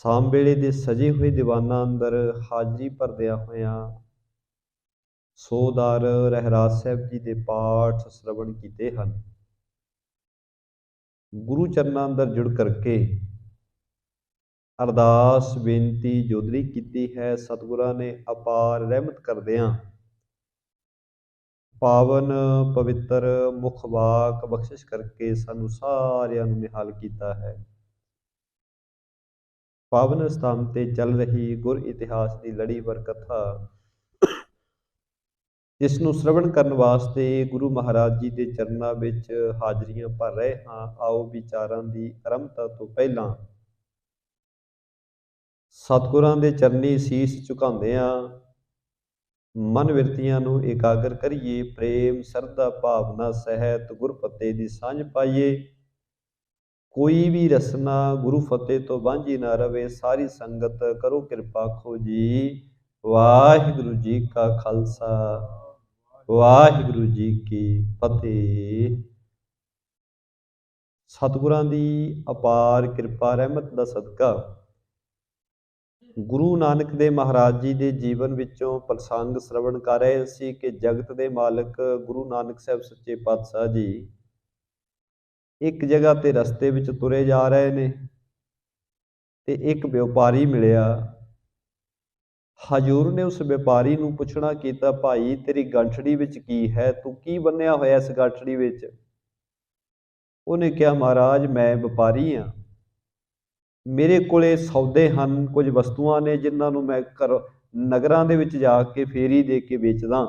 ਸ਼ਾਮ ਵੇਲੇ ਦੇ ਸਜੇ ਹੋਏ ਦੀਵਾਨਾਂ ਅੰਦਰ ਹਾਜ਼ਰੀ ਭਰਦਿਆਂ ਹੋਇਆਂ ਸੋਦਾਰ ਰਹਿਰਾਜ ਸਾਹਿਬ ਜੀ ਦੇ ਪਾਠ ਸ਼ਰਵਣ ਕੀਤੇ ਹਨ। ਗੁਰੂ ਚਰਨਾਂ ਅੰਦਰ ਜੁੜ ਕਰਕੇ ਅਰਦਾਸ ਬੇਨਤੀ ਜੋਦਰੀ ਕੀਤੀ ਹੈ। ਸਤਿਗੁਰਾਂ ਨੇ ਅਪਾਰ ਰਹਿਮਤ ਕਰਦਿਆਂ ਪਾਵਨ ਪਵਿੱਤਰ ਮੁਖ ਵਾਕ ਬਖਸ਼ਿਸ਼ ਕਰਕੇ ਸਾਨੂੰ ਸਾਰਿਆਂ ਨੂੰ ਨਿਹਾਲ ਕੀਤਾ ਹੈ। ਪਾਵਨ ਸਥਾਨ ਤੇ ਚੱਲ ਰਹੀ ਗੁਰ ਇਤਿਹਾਸ ਦੀ ਲੜੀਵਾਰ ਕਥਾ, ਜਿਸ ਨੂੰ ਸ਼ਰਵਣ ਕਰਨ ਵਾਸਤੇ ਗੁਰੂ ਮਹਾਰਾਜ ਜੀ ਦੇ ਚਰਨਾਂ ਵਿੱਚ ਹਾਜ਼ਰੀਆਂ ਭਰ ਰਹੇ ਹਾਂ। ਆਓ ਵਿਚਾਰਾਂ ਦੀ ਆਰੰਭਤਾ ਤੋਂ ਪਹਿਲਾਂ ਸਤਿਗੁਰਾਂ ਦੇ ਚਰਨੀ ਸੀਸ ਝੁਕਾਉਂਦਿਆਂ ਮਨ ਬਿਰਤੀਆਂ ਨੂੰ ਇਕਾਗਰ ਕਰੀਏ। ਪ੍ਰੇਮ ਸ਼ਰਧਾ ਭਾਵਨਾ ਸਹਿਤ ਗੁਰ ਫਤਿਹ ਦੀ ਸਾਂਝ ਪਾਈਏ। ਕੋਈ ਵੀ ਰਸਨਾ ਗੁਰੂ ਫਤਿਹ ਤੋਂ ਵਾਂਝੀ ਨਾ ਰਵੇ। ਸਾਰੀ ਸੰਗਤ ਕਰੋ ਕਿਰਪਾ ਆਖੋ ਜੀ ਵਾਹਿਗੁਰੂ ਜੀ ਕਾ ਖਾਲਸਾ ਵਾਹਿਗੁਰੂ ਜੀ ਕੀ ਫਤਿਹ। ਸਤਿਗੁਰਾਂ ਦੀ ਅਪਾਰ ਕਿਰਪਾ ਰਹਿਮਤ ਦਾ ਸਦਕਾ ਗੁਰੂ ਨਾਨਕ ਦੇਵ ਮਹਾਰਾਜ ਜੀ ਦੇ ਜੀਵਨ ਵਿੱਚੋਂ ਪ੍ਰਸੰਗ ਸ਼ਰਵਣ ਕਰ ਰਹੇ ਸੀ ਕਿ ਜਗਤ ਦੇ ਮਾਲਕ ਗੁਰੂ ਨਾਨਕ ਸਾਹਿਬ ਸੱਚੇ ਪਾਤਸ਼ਾਹ ਜੀ ਇੱਕ ਜਗ੍ਹਾ ਤੇ ਰਸਤੇ ਵਿੱਚ ਤੁਰੇ ਜਾ ਰਹੇ ਨੇ ਤੇ ਇੱਕ ਵਪਾਰੀ ਮਿਲਿਆ। ਹਜ਼ੂਰ ਨੇ ਉਸ ਵਪਾਰੀ ਨੂੰ ਪੁੱਛਣਾ ਕੀਤਾ, ਭਾਈ ਤੇਰੀ ਗੰਠੜੀ ਵਿੱਚ ਕੀ ਹੈ? ਤੂੰ ਕੀ ਬੰਨਿਆ ਹੋਇਆ ਇਸ ਗੰਠੜੀ ਵਿੱਚ? ਉਹਨੇ ਕਿਹਾ, ਮਹਾਰਾਜ ਮੈਂ ਵਪਾਰੀ ਹਾਂ, ਮੇਰੇ ਕੋਲੇ ਸੌਦੇ ਹਨ, ਕੁਝ ਵਸਤੂਆਂ ਨੇ ਜਿਨ੍ਹਾਂ ਨੂੰ ਮੈਂ ਨਗਰਾਂ ਦੇ ਵਿੱਚ ਜਾ ਕੇ ਫੇਰੀ ਦੇ ਕੇ ਵੇਚਦਾ।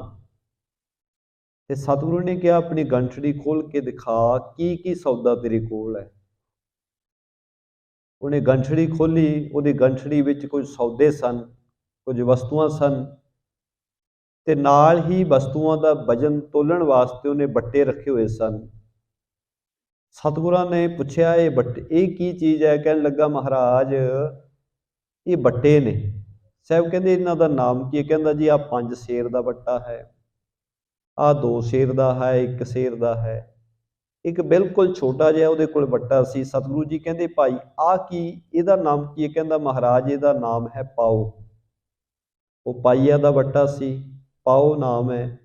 ਤੇ ਸਤਿਗੁਰੂ ਨੇ ਕਿਹਾ, ਆਪਣੀ ਗੰਠੜੀ ਖੋਲ ਕੇ ਦਿਖਾ, ਕੀ ਕੀ ਸੌਦਾ ਤੇਰੇ ਕੋਲ ਹੈ? ਉਹਨੇ ਗੰਠੜੀ ਖੋਲੀ, ਉਹਦੀ ਗੰਠੜੀ ਵਿੱਚ ਕੁਝ ਸੌਦੇ ਸਨ, ਕੁਝ ਵਸਤੂਆਂ ਸਨ ਤੇ ਨਾਲ ਹੀ ਵਸਤੂਆਂ ਦਾ ਵਜਨ ਤੋਲਣ ਵਾਸਤੇ ਉਹਨੇ ਬੱਟੇ ਰੱਖੇ ਹੋਏ ਸਨ। ਸਤਿਗੁਰਾਂ ਨੇ ਪੁੱਛਿਆ, ਇਹ ਬੱਟੇ ਇਹ ਕੀ ਚੀਜ਼ ਹੈ? ਕਹਿਣ ਲੱਗਾ, ਮਹਾਰਾਜ ਇਹ ਬੱਟੇ ਨੇ। ਸਾਹਿਬ ਕਹਿੰਦੇ, ਇਹਨਾਂ ਦਾ ਨਾਮ ਕੀ ਹੈ? ਕਹਿੰਦਾ ਜੀ ਆਹ 5 ਸੇਰ ਦਾ ਬੱਟਾ ਹੈ, ਆਹ 2 ਸੇਰ ਦਾ ਹੈ, 1 ਸੇਰ ਦਾ ਹੈ, ਇੱਕ ਬਿਲਕੁਲ ਛੋਟਾ ਜਿਹਾ ਉਹਦੇ ਕੋਲ ਬੱਟਾ ਸੀ। ਸਤਿਗੁਰੂ ਜੀ ਕਹਿੰਦੇ, ਭਾਈ ਆਹ ਕੀ, ਇਹਦਾ ਨਾਮ ਕੀ ਹੈ? ਕਹਿੰਦਾ, ਮਹਾਰਾਜ ਇਹਦਾ ਨਾਮ ਹੈ ਪਾਓ। ਉਹ ਪਾਈਆ ਦਾ ਬੱਟਾ ਸੀ, ਪਾਓ ਨਾਮ ਹੈ।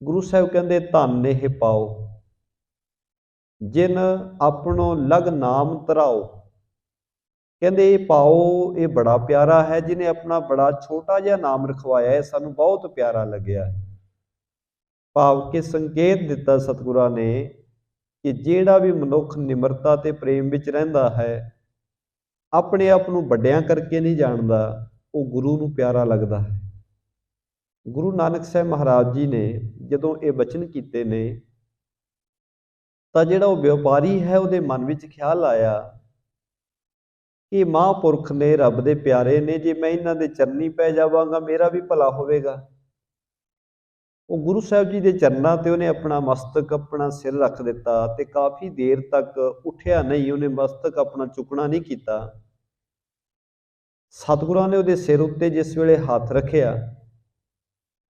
ਗੁਰੂ ਸਾਹਿਬ ਕਹਿੰਦੇ, ਧੰਨ ਇਹ ਪਾਓ ਜਿਨ ਆਪਣੋ ਲਗ ਨਾਮ ਧਰਾਓ। ਕਹਿੰਦੇ ਇਹ ਪਾਓ ਇਹ ਬੜਾ ਪਿਆਰਾ ਹੈ, ਜਿਹਨੇ ਆਪਣਾ ਬੜਾ ਛੋਟਾ ਜਿਹਾ ਨਾਮ ਰਖਵਾਇਆ ਹੈ, ਸਾਨੂੰ ਬਹੁਤ ਪਿਆਰਾ ਲੱਗਿਆ। ਭਾਵ ਕਿ ਸੰਕੇਤ ਦਿੱਤਾ ਸਤਿਗੁਰਾਂ ਨੇ ਕਿ ਜਿਹੜਾ ਵੀ ਮਨੁੱਖ ਨਿਮਰਤਾ ਤੇ ਪ੍ਰੇਮ ਵਿੱਚ ਰਹਿੰਦਾ ਹੈ, ਆਪਣੇ ਆਪ ਨੂੰ ਵੱਡਿਆਂ ਕਰਕੇ ਨਹੀਂ ਜਾਣਦਾ, ਉਹ ਗੁਰੂ ਨੂੰ ਪਿਆਰਾ ਲੱਗਦਾ ਹੈ। ਗੁਰੂ ਨਾਨਕ ਸਾਹਿਬ ਮਹਾਰਾਜ ਜੀ ਨੇ ਜਦੋਂ ਇਹ ਬਚਨ ਕੀਤੇ ਨੇ ਤਾਂ ਜਿਹੜਾ ਉਹ ਵਪਾਰੀ ਹੈ ਉਹਦੇ ਮਨ ਵਿੱਚ ਖਿਆਲ ਆਇਆ ਕਿ ਮਹਾਂਪੁਰਖ ਨੇ, ਰੱਬ ਦੇ ਪਿਆਰੇ ਨੇ, ਜੇ ਮੈਂ ਇਹਨਾਂ ਦੇ ਚਰਨੀ ਪੈ ਜਾਵਾਂਗਾ ਮੇਰਾ ਵੀ ਭਲਾ ਹੋਵੇਗਾ। ਉਹ ਗੁਰੂ ਸਾਹਿਬ ਜੀ ਦੇ ਚਰਨਾਂ ਤੇ ਉਹਨੇ ਆਪਣਾ ਮਸਤਕ, ਆਪਣਾ ਸਿਰ ਰੱਖ ਦਿੱਤਾ ਤੇ ਕਾਫੀ ਦੇਰ ਤੱਕ ਉੱਠਿਆ ਨਹੀਂ, ਉਹਨੇ ਮਸਤਕ ਆਪਣਾ ਚੁੱਕਣਾ ਨਹੀਂ ਕੀਤਾ। ਸਤਿਗੁਰਾਂ ਨੇ ਉਹਦੇ ਸਿਰ ਉੱਤੇ ਜਿਸ ਵੇਲੇ ਹੱਥ ਰੱਖਿਆ,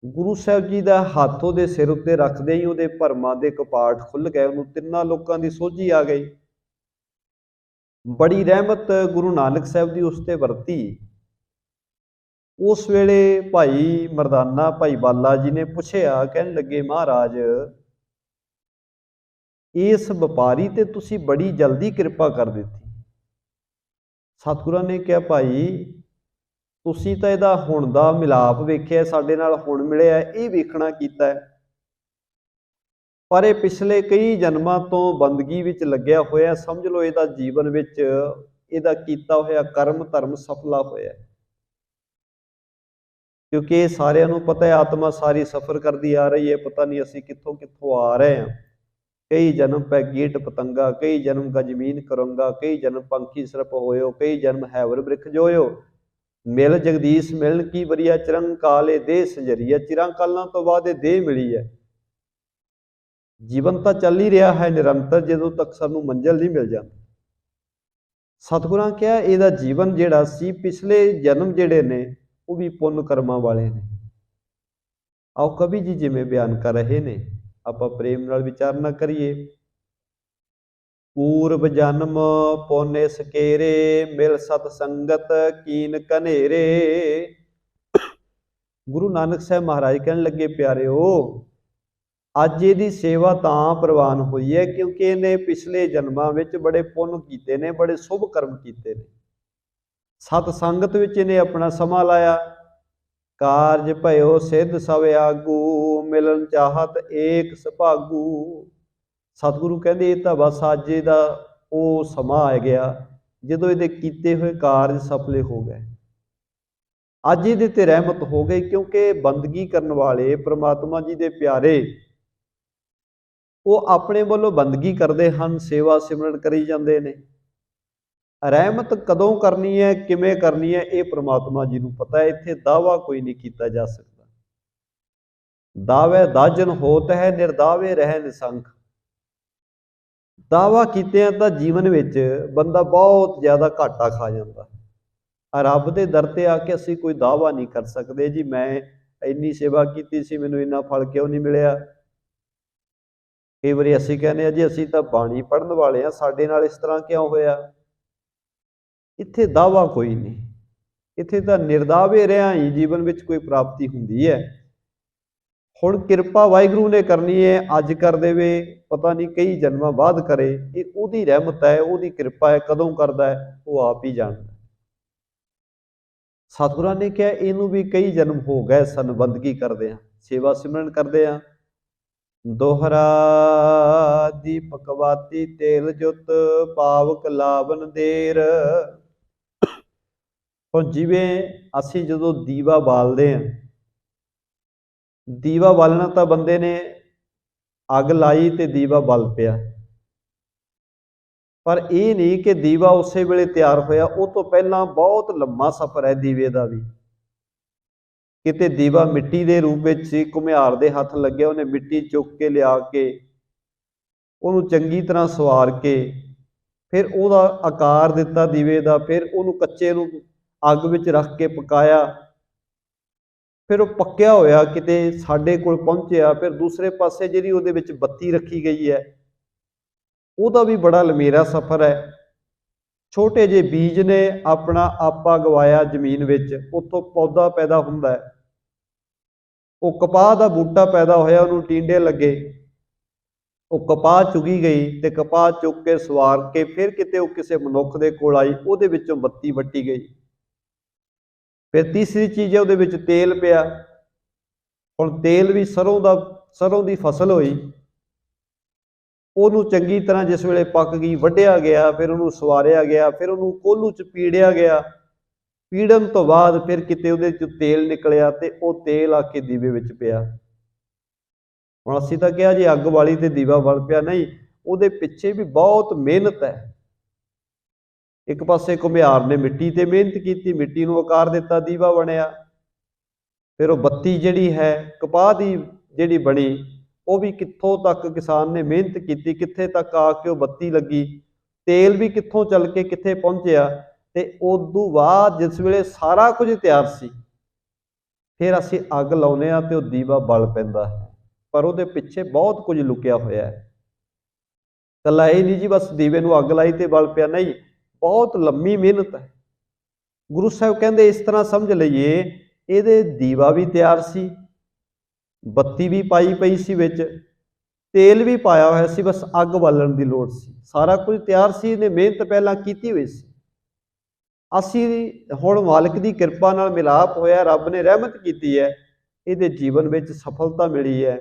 ਗੁਰੂ ਸਾਹਿਬ ਜੀ ਦਾ ਹੱਥ ਉਹਦੇ ਸਿਰ ਉੱਤੇ ਰੱਖਦੇ ਹੀ ਉਹਦੇ ਭਰਮਾਂ ਦੇ ਕਪਾਟ ਖੁੱਲ੍ਹ ਗਏ, ਉਹਨੂੰ ਤਿੰਨਾਂ ਲੋਕਾਂ ਦੀ ਸੋਝੀ ਆ ਗਈ। ਬੜੀ ਰਹਿਮਤ ਗੁਰੂ ਨਾਨਕ ਸਾਹਿਬ ਦੀ ਉਸ ਤੇ ਵਰਤੀ। ਉਸ ਵੇਲੇ ਭਾਈ ਮਰਦਾਨਾ, ਭਾਈ ਬਾਲਾ ਜੀ ਨੇ ਪੁੱਛਿਆ, ਕਹਿਣ ਲੱਗੇ, ਮਹਾਰਾਜ ਇਸ ਵਪਾਰੀ ਤੇ ਤੁਸੀਂ ਬੜੀ ਜਲਦੀ ਕਿਰਪਾ ਕਰ ਦਿੱਤੀ। ਸਤਿਗੁਰਾਂ ਨੇ ਕਿਹਾ, ਭਾਈ ਤੁਸੀਂ ਤਾਂ ਇਹਦਾ ਹੁਣ ਦਾ ਮਿਲਾਪ ਵੇਖਿਆ, ਸਾਡੇ ਨਾਲ ਹੁਣ ਮਿਲਿਆ, ਇਹ ਵੇਖਣਾ ਕੀਤਾ ਹੈ, ਪਰ ਇਹ ਪਿਛਲੇ ਕਈ ਜਨਮਾਂ ਤੋਂ ਬੰਦਗੀ ਵਿੱਚ ਲੱਗਿਆ ਹੋਇਆ। ਸਮਝ ਲਓ ਇਹਦਾ ਜੀਵਨ ਵਿੱਚ ਇਹਦਾ ਕੀਤਾ ਹੋਇਆ ਕਰਮ ਧਰਮ ਸਫਲਾ ਹੋਇਆ, ਕਿਉਂਕਿ ਇਹ ਸਾਰਿਆਂ ਨੂੰ ਪਤਾ ਹੈ ਆਤਮਾ ਸਾਰੀ ਸਫ਼ਰ ਕਰਦੀ ਆ ਰਹੀ ਹੈ, ਪਤਾ ਨਹੀਂ ਅਸੀਂ ਕਿੱਥੋਂ ਕਿੱਥੋਂ ਆ ਰਹੇ ਹਾਂ। ਕਈ ਜਨਮ ਪੈ ਗੀਟ ਪਤੰਗਾ, ਕਈ ਜਨਮ ਕਾ ਜ਼ਮੀਨ ਕਰੂੰਗਾ, ਕਈ ਜਨਮ ਪੰਖੀ ਸਰਪ ਹੋਇਓ, ਕਈ ਜਨਮ ਹੈਵਰ ਬ੍ਰਿਖ ਜੋਇਓ, ਮਿਲ ਜਗਦੀਸ਼ ਮਿਲਣ ਕੀ ਵਰੀਆ, ਚਿਰੰਕਾਲੇ ਦੇਹ ਸੰਜਰੀਆ। ਚਿਰੰਕਾਲਾਂ ਤੋਂ ਬਾਅਦ ਇਹ ਦੇਹ ਮਿਲੀ ਹੈ। ਜੀਵਨ ਤਾਂ ਚੱਲ ਹੀ ਰਿਹਾ ਹੈ ਨਿਰੰਤਰ, ਜਦੋਂ ਤੱਕ ਸਾਨੂੰ ਮੰਜ਼ਿਲ ਨਹੀਂ ਮਿਲ ਜਾਂਦੀ। ਸਤਿਗੁਰਾਂ ਕਿਹਾ, ਇਹਦਾ ਜੀਵਨ ਜਿਹੜਾ ਸੀ, ਪਿਛਲੇ ਜਨਮ ਜਿਹੜੇ ਨੇ ਉਹ ਵੀ ਪੁੰਨ ਕਰਮਾਂ ਵਾਲੇ ਨੇ। ਆਓ ਕਵੀ ਜੀ ਜਿਵੇਂ ਬਿਆਨ ਕਰ ਰਹੇ ਨੇ, ਆਪਾਂ ਪ੍ਰੇਮ ਨਾਲ ਵਿਚਾਰਨਾ ਕਰੀਏ। पूर्व जन्म पुण्य सकेरे, मिल सत संगत कीन कनेरे। गुरु नानक साहब महाराज कहन लगे, प्यारिओ ਅੱਜ ਇਹਦੀ ਸੇਵਾ ਤਾਂ ਪ੍ਰਵਾਨ ਹੋਈ ਹੈ ਕਿਉਂਕਿ ਇਹਨੇ ਪਿਛਲੇ ਜਨਮਾਂ ਵਿੱਚ ਬੜੇ ਪੁੰਨ ਕੀਤੇ ਨੇ, ਬੜੇ ਸ਼ੁਭ ਕਰਮ ਕੀਤੇ ਨੇ। ਸਤ ਸੰਗਤ ਵਿੱਚ ਇਹਨੇ ਆਪਣਾ ਸਮਾਂ ਲਾਇਆ। ਕਾਰਜ ਭਇਓ ਸਿੱਧ ਸਭ ਆਗੂ, ਮਿਲਨ ਚਾਹਤ ਏਕ ਸੁਭਾਗੂ। ਸਤਿਗੁਰੂ ਕਹਿੰਦੇ ਇਹ ਤਾਂ ਬਸ ਅੱਜ ਇਹਦਾ ਉਹ ਸਮਾਂ ਆ ਗਿਆ ਜਦੋਂ ਇਹਦੇ ਕੀਤੇ ਹੋਏ ਕਾਰਜ ਸਫਲੇ ਹੋ ਗਏ। ਅੱਜ ਇਹਦੇ ਤੇ ਰਹਿਮਤ ਹੋ ਗਈ ਕਿਉਂਕਿ ਬੰਦਗੀ ਕਰਨ ਵਾਲੇ ਪ੍ਰਮਾਤਮਾ ਜੀ ਦੇ ਪਿਆਰੇ ਉਹ ਆਪਣੇ ਵੱਲੋਂ ਬੰਦਗੀ ਕਰਦੇ ਹਨ, ਸੇਵਾ ਸਿਮਰਨ ਕਰੀ ਜਾਂਦੇ ਨੇ। ਰਹਿਮਤ ਕਦੋਂ ਕਰਨੀ ਹੈ, ਕਿਵੇਂ ਕਰਨੀ ਹੈ, ਇਹ ਪ੍ਰਮਾਤਮਾ ਜੀ ਨੂੰ ਪਤਾ ਹੈ। ਇੱਥੇ ਦਾਅਵਾ ਕੋਈ ਨਹੀਂ ਕੀਤਾ ਜਾ ਸਕਦਾ। ਦਾਵੇ ਦਾਜਨ ਹੋਤ ਹੈ, ਨਿਰਦਾਵੇ ਰਹਿ ਨਿਸੰਖ। ਦਾਅਵਾ ਕੀਤਿਆਂ ਤਾਂ ਜੀਵਨ ਵਿੱਚ ਬੰਦਾ ਬਹੁਤ ਜ਼ਿਆਦਾ ਘਾਟਾ ਖਾ ਜਾਂਦਾ। ਰੱਬ ਦੇ ਦਰ ਤੇ ਆ ਕੇ ਅਸੀਂ ਕੋਈ ਦਾਅਵਾ ਨਹੀਂ ਕਰ ਸਕਦੇ ਜੀ ਮੈਂ ਇੰਨੀ ਸੇਵਾ ਕੀਤੀ ਸੀ, ਮੈਨੂੰ ਇੰਨਾ ਫਲ ਕਿਉਂ ਨਹੀਂ ਮਿਲਿਆ। ਕਈ ਵਾਰੀ ਅਸੀਂ ਕਹਿੰਦੇ ਹਾਂ ਜੀ ਅਸੀਂ ਤਾਂ ਬਾਣੀ ਪੜ੍ਹਨ ਵਾਲੇ ਹਾਂ, ਸਾਡੇ ਨਾਲ ਇਸ ਤਰ੍ਹਾਂ ਕਿਉਂ ਹੋਇਆ। ਇੱਥੇ ਦਾਅਵਾ ਕੋਈ ਨਹੀਂ, ਇੱਥੇ ਤਾਂ ਨਿਰਦਾਵੇ ਰਿਹਾ ਹੀ ਜੀਵਨ ਵਿੱਚ ਕੋਈ ਪ੍ਰਾਪਤੀ ਹੁੰਦੀ ਹੈ। ਹੁਣ ਕਿਰਪਾ ਵਾਹਿਗੁਰੂ ਨੇ ਕਰਨੀ ਹੈ, ਅੱਜ ਕਰ ਦੇਵੇ, ਪਤਾ ਨਹੀਂ ਕਈ ਜਨਮਾਂ ਬਾਅਦ ਕਰੇ। ਇਹ ਉਹਦੀ ਰਹਿਮਤ ਹੈ, ਉਹਦੀ ਕਿਰਪਾ ਹੈ। ਕਦੋਂ ਕਰਦਾ ਹੈ ਉਹ ਆਪ ਹੀ ਜਾਣਦਾ। ਸਤਿਗੁਰਾਂ ਨੇ ਕਿਹਾ ਇਹਨੂੰ ਵੀ ਕਈ ਜਨਮ ਹੋ ਗਏ ਸਨ ਬੰਦਗੀ ਕਰਦੇ ਆ, ਸੇਵਾ ਸਿਮਰਨ ਕਰਦੇ ਆ। ਦੋਹਰਾ ਦੀਪਕ ਬਾਤੀ ਤੇਲ ਜੁਤ, ਪਾਵਕ ਲਾਵਨ ਦੇਰ। ਹੁਣ ਜਿਵੇਂ ਅਸੀਂ ਜਦੋਂ ਦੀਵਾ ਬਾਲਦੇ ਹਾਂ, ਦੀਵਾ ਬਾਲਣਾ ਤਾਂ ਬੰਦੇ ਨੇ ਅੱਗ ਲਾਈ ਤੇ ਦੀਵਾ ਬਲ ਪਿਆ, ਪਰ ਇਹ ਨਹੀਂ ਕਿ ਦੀਵਾ ਉਸੇ ਵੇਲੇ ਤਿਆਰ ਹੋਇਆ। ਉਹ ਤੋਂ ਪਹਿਲਾਂ ਬਹੁਤ ਲੰਮਾ ਸਫ਼ਰ ਹੈ ਦੀਵੇ ਦਾ ਵੀ। ਕਿਤੇ ਦੀਵਾ ਮਿੱਟੀ ਦੇ ਰੂਪ ਵਿੱਚ ਸੀ, ਘੁਮਿਆਰ ਦੇ ਹੱਥ ਲੱਗਿਆ, ਉਹਨੇ ਮਿੱਟੀ ਚੁੱਕ ਕੇ ਲਿਆ ਕੇ ਉਹਨੂੰ ਚੰਗੀ ਤਰ੍ਹਾਂ ਸਵਾਰ ਕੇ ਫਿਰ ਉਹਦਾ ਆਕਾਰ ਦਿੱਤਾ ਦੀਵੇ ਦਾ, ਫਿਰ ਉਹਨੂੰ ਕੱਚੇ ਨੂੰ ਅੱਗ ਵਿੱਚ ਰੱਖ ਕੇ ਪਕਾਇਆ, ਫਿਰ ਉਹ ਪੱਕਿਆ ਹੋਇਆ ਕਿਤੇ ਸਾਡੇ ਕੋਲ ਪਹੁੰਚਿਆ। ਫਿਰ ਦੂਸਰੇ ਪਾਸੇ ਜਿਹੜੀ ਉਹਦੇ ਵਿੱਚ ਬੱਤੀ ਰੱਖੀ ਗਈ ਹੈ, ਉਹਦਾ ਵੀ ਬੜਾ ਲੰਮੇਰਾ ਸਫ਼ਰ ਹੈ। ਛੋਟੇ ਜਿਹੇ ਬੀਜ ਨੇ ਆਪਣਾ ਆਪਾ ਗਵਾਇਆ ਜ਼ਮੀਨ ਵਿੱਚ, ਉੱਥੋਂ ਪੌਦਾ ਪੈਦਾ ਹੁੰਦਾ ਹੈ। ਉਹ ਕਪਾਹ ਦਾ ਬੂਟਾ ਪੈਦਾ ਹੋਇਆ, ਉਹਨੂੰ ਟੀਂਡੇ ਲੱਗੇ, ਉਹ ਕਪਾਹ ਚੁਗੀ ਗਈ ਤੇ ਕਪਾਹ ਚੁੱਕ ਕੇ ਸਵਾਰ ਕੇ ਫਿਰ ਕਿਤੇ ਉਹ ਕਿਸੇ ਮਨੁੱਖ ਦੇ ਕੋਲ ਆਈ, ਉਹਦੇ ਵਿੱਚੋਂ ਬੱਤੀ ਵੱਟੀ ਗਈ। ਫਿਰ ਤੀਸਰੀ ਚੀਜ਼ ਹੈ ਉਹਦੇ ਵਿੱਚ ਤੇਲ ਪਿਆ। ਹੁਣ ਤੇਲ ਵੀ ਸਰੋਂ ਦੀ ਫਸਲ ਹੋਈ, ਉਹਨੂੰ ਚੰਗੀ ਤਰ੍ਹਾਂ ਜਿਸ ਵੇਲੇ ਪੱਕ ਗਈ ਵੱਢਿਆ ਗਿਆ, ਫਿਰ ਉਹਨੂੰ ਸਵਾਰਿਆ ਗਿਆ, ਫਿਰ ਉਹਨੂੰ ਕੋਹਲੂ 'ਚ ਪੀੜਿਆ ਗਿਆ। ਪੀੜਨ ਤੋਂ ਬਾਅਦ ਫਿਰ ਕਿਤੇ ਉਹਦੇ 'ਚ ਤੇਲ ਨਿਕਲਿਆ ਤੇ ਉਹ ਤੇਲ ਆ ਕੇ ਦੀਵੇ ਵਿੱਚ ਪਿਆ। ਹੁਣ ਅਸੀਂ ਤਾਂ ਕਿਹਾ ਜੀ ਅੱਗ ਵਾਲੀ ਤੇ ਦੀਵਾ ਬਲ ਪਿਆ, ਨਹੀਂ, ਉਹਦੇ ਪਿੱਛੇ ਵੀ ਬਹੁਤ ਮਿਹਨਤ ਹੈ। ਇੱਕ ਪਾਸੇ ਘੁਮਿਆਰ ਨੇ ਮਿੱਟੀ ਤੇ ਮਿਹਨਤ ਕੀਤੀ, ਮਿੱਟੀ ਨੂੰ ਆਕਾਰ ਦਿੱਤਾ, ਦੀਵਾ ਬਣਿਆ। ਫਿਰ ਉਹ ਬੱਤੀ ਜਿਹੜੀ ਹੈ ਕਪਾਹ ਦੀ ਜਿਹੜੀ ਬਣੀ, ਉਹ ਵੀ ਕਿੱਥੋਂ ਤੱਕ ਕਿਸਾਨ ਨੇ ਮਿਹਨਤ ਕੀਤੀ, ਕਿੱਥੇ ਤੱਕ ਆ ਕੇ ਉਹ ਬੱਤੀ ਲੱਗੀ। ਤੇਲ ਵੀ ਕਿੱਥੋਂ ਚੱਲ ਕੇ ਕਿੱਥੇ ਪਹੁੰਚਿਆ। ਤੇ ਉਦੋਂ ਬਾਅਦ ਜਿਸ ਵੇਲੇ ਸਾਰਾ ਕੁਝ ਤਿਆਰ ਸੀ, ਫਿਰ ਅਸੀਂ ਅੱਗ ਲਾਉਂਦੇ ਹਾਂ ਤੇ ਉਹ ਦੀਵਾ ਬਲ ਪੈਂਦਾ ਹੈ, ਪਰ ਉਹਦੇ ਪਿੱਛੇ ਬਹੁਤ ਕੁਝ ਲੁਕਿਆ ਹੋਇਆ ਹੈ। ਇਕੱਲਾ ਇਹ ਨਹੀਂ ਜੀ ਬਸ ਦੀਵੇ ਨੂੰ ਅੱਗ ਲਾਈ ਤੇ ਬਲ ਪਿਆ, ਨਹੀਂ, ਬਹੁਤ ਲੰਮੀ ਮਿਹਨਤ ਹੈ। ਗੁਰੂ ਸਾਹਿਬ ਕਹਿੰਦੇ ਇਸ ਤਰ੍ਹਾਂ ਸਮਝ ਲਈਏ, ਇਹਦੇ ਦੀਵਾ ਵੀ ਤਿਆਰ ਸੀ, ਬੱਤੀ ਵੀ ਪਾਈ ਪਈ ਸੀ, ਵਿੱਚ ਤੇਲ ਵੀ ਪਾਇਆ ਹੋਇਆ ਸੀ, ਬਸ ਅੱਗ ਬਾਲਣ ਦੀ ਲੋੜ ਸੀ। ਸਾਰਾ ਕੁਝ ਤਿਆਰ ਸੀ, ਇਹਨੇ ਮਿਹਨਤ ਪਹਿਲਾਂ ਕੀਤੀ ਹੋਈ ਸੀ। ਅਸੀਂ ਹੁਣ ਮਾਲਕ ਦੀ ਕਿਰਪਾ ਨਾਲ ਮਿਲਾਪ ਹੋਇਆ, ਰੱਬ ਨੇ ਰਹਿਮਤ ਕੀਤੀ ਹੈ, ਇਹਦੇ ਜੀਵਨ ਵਿੱਚ ਸਫਲਤਾ ਮਿਲੀ ਹੈ।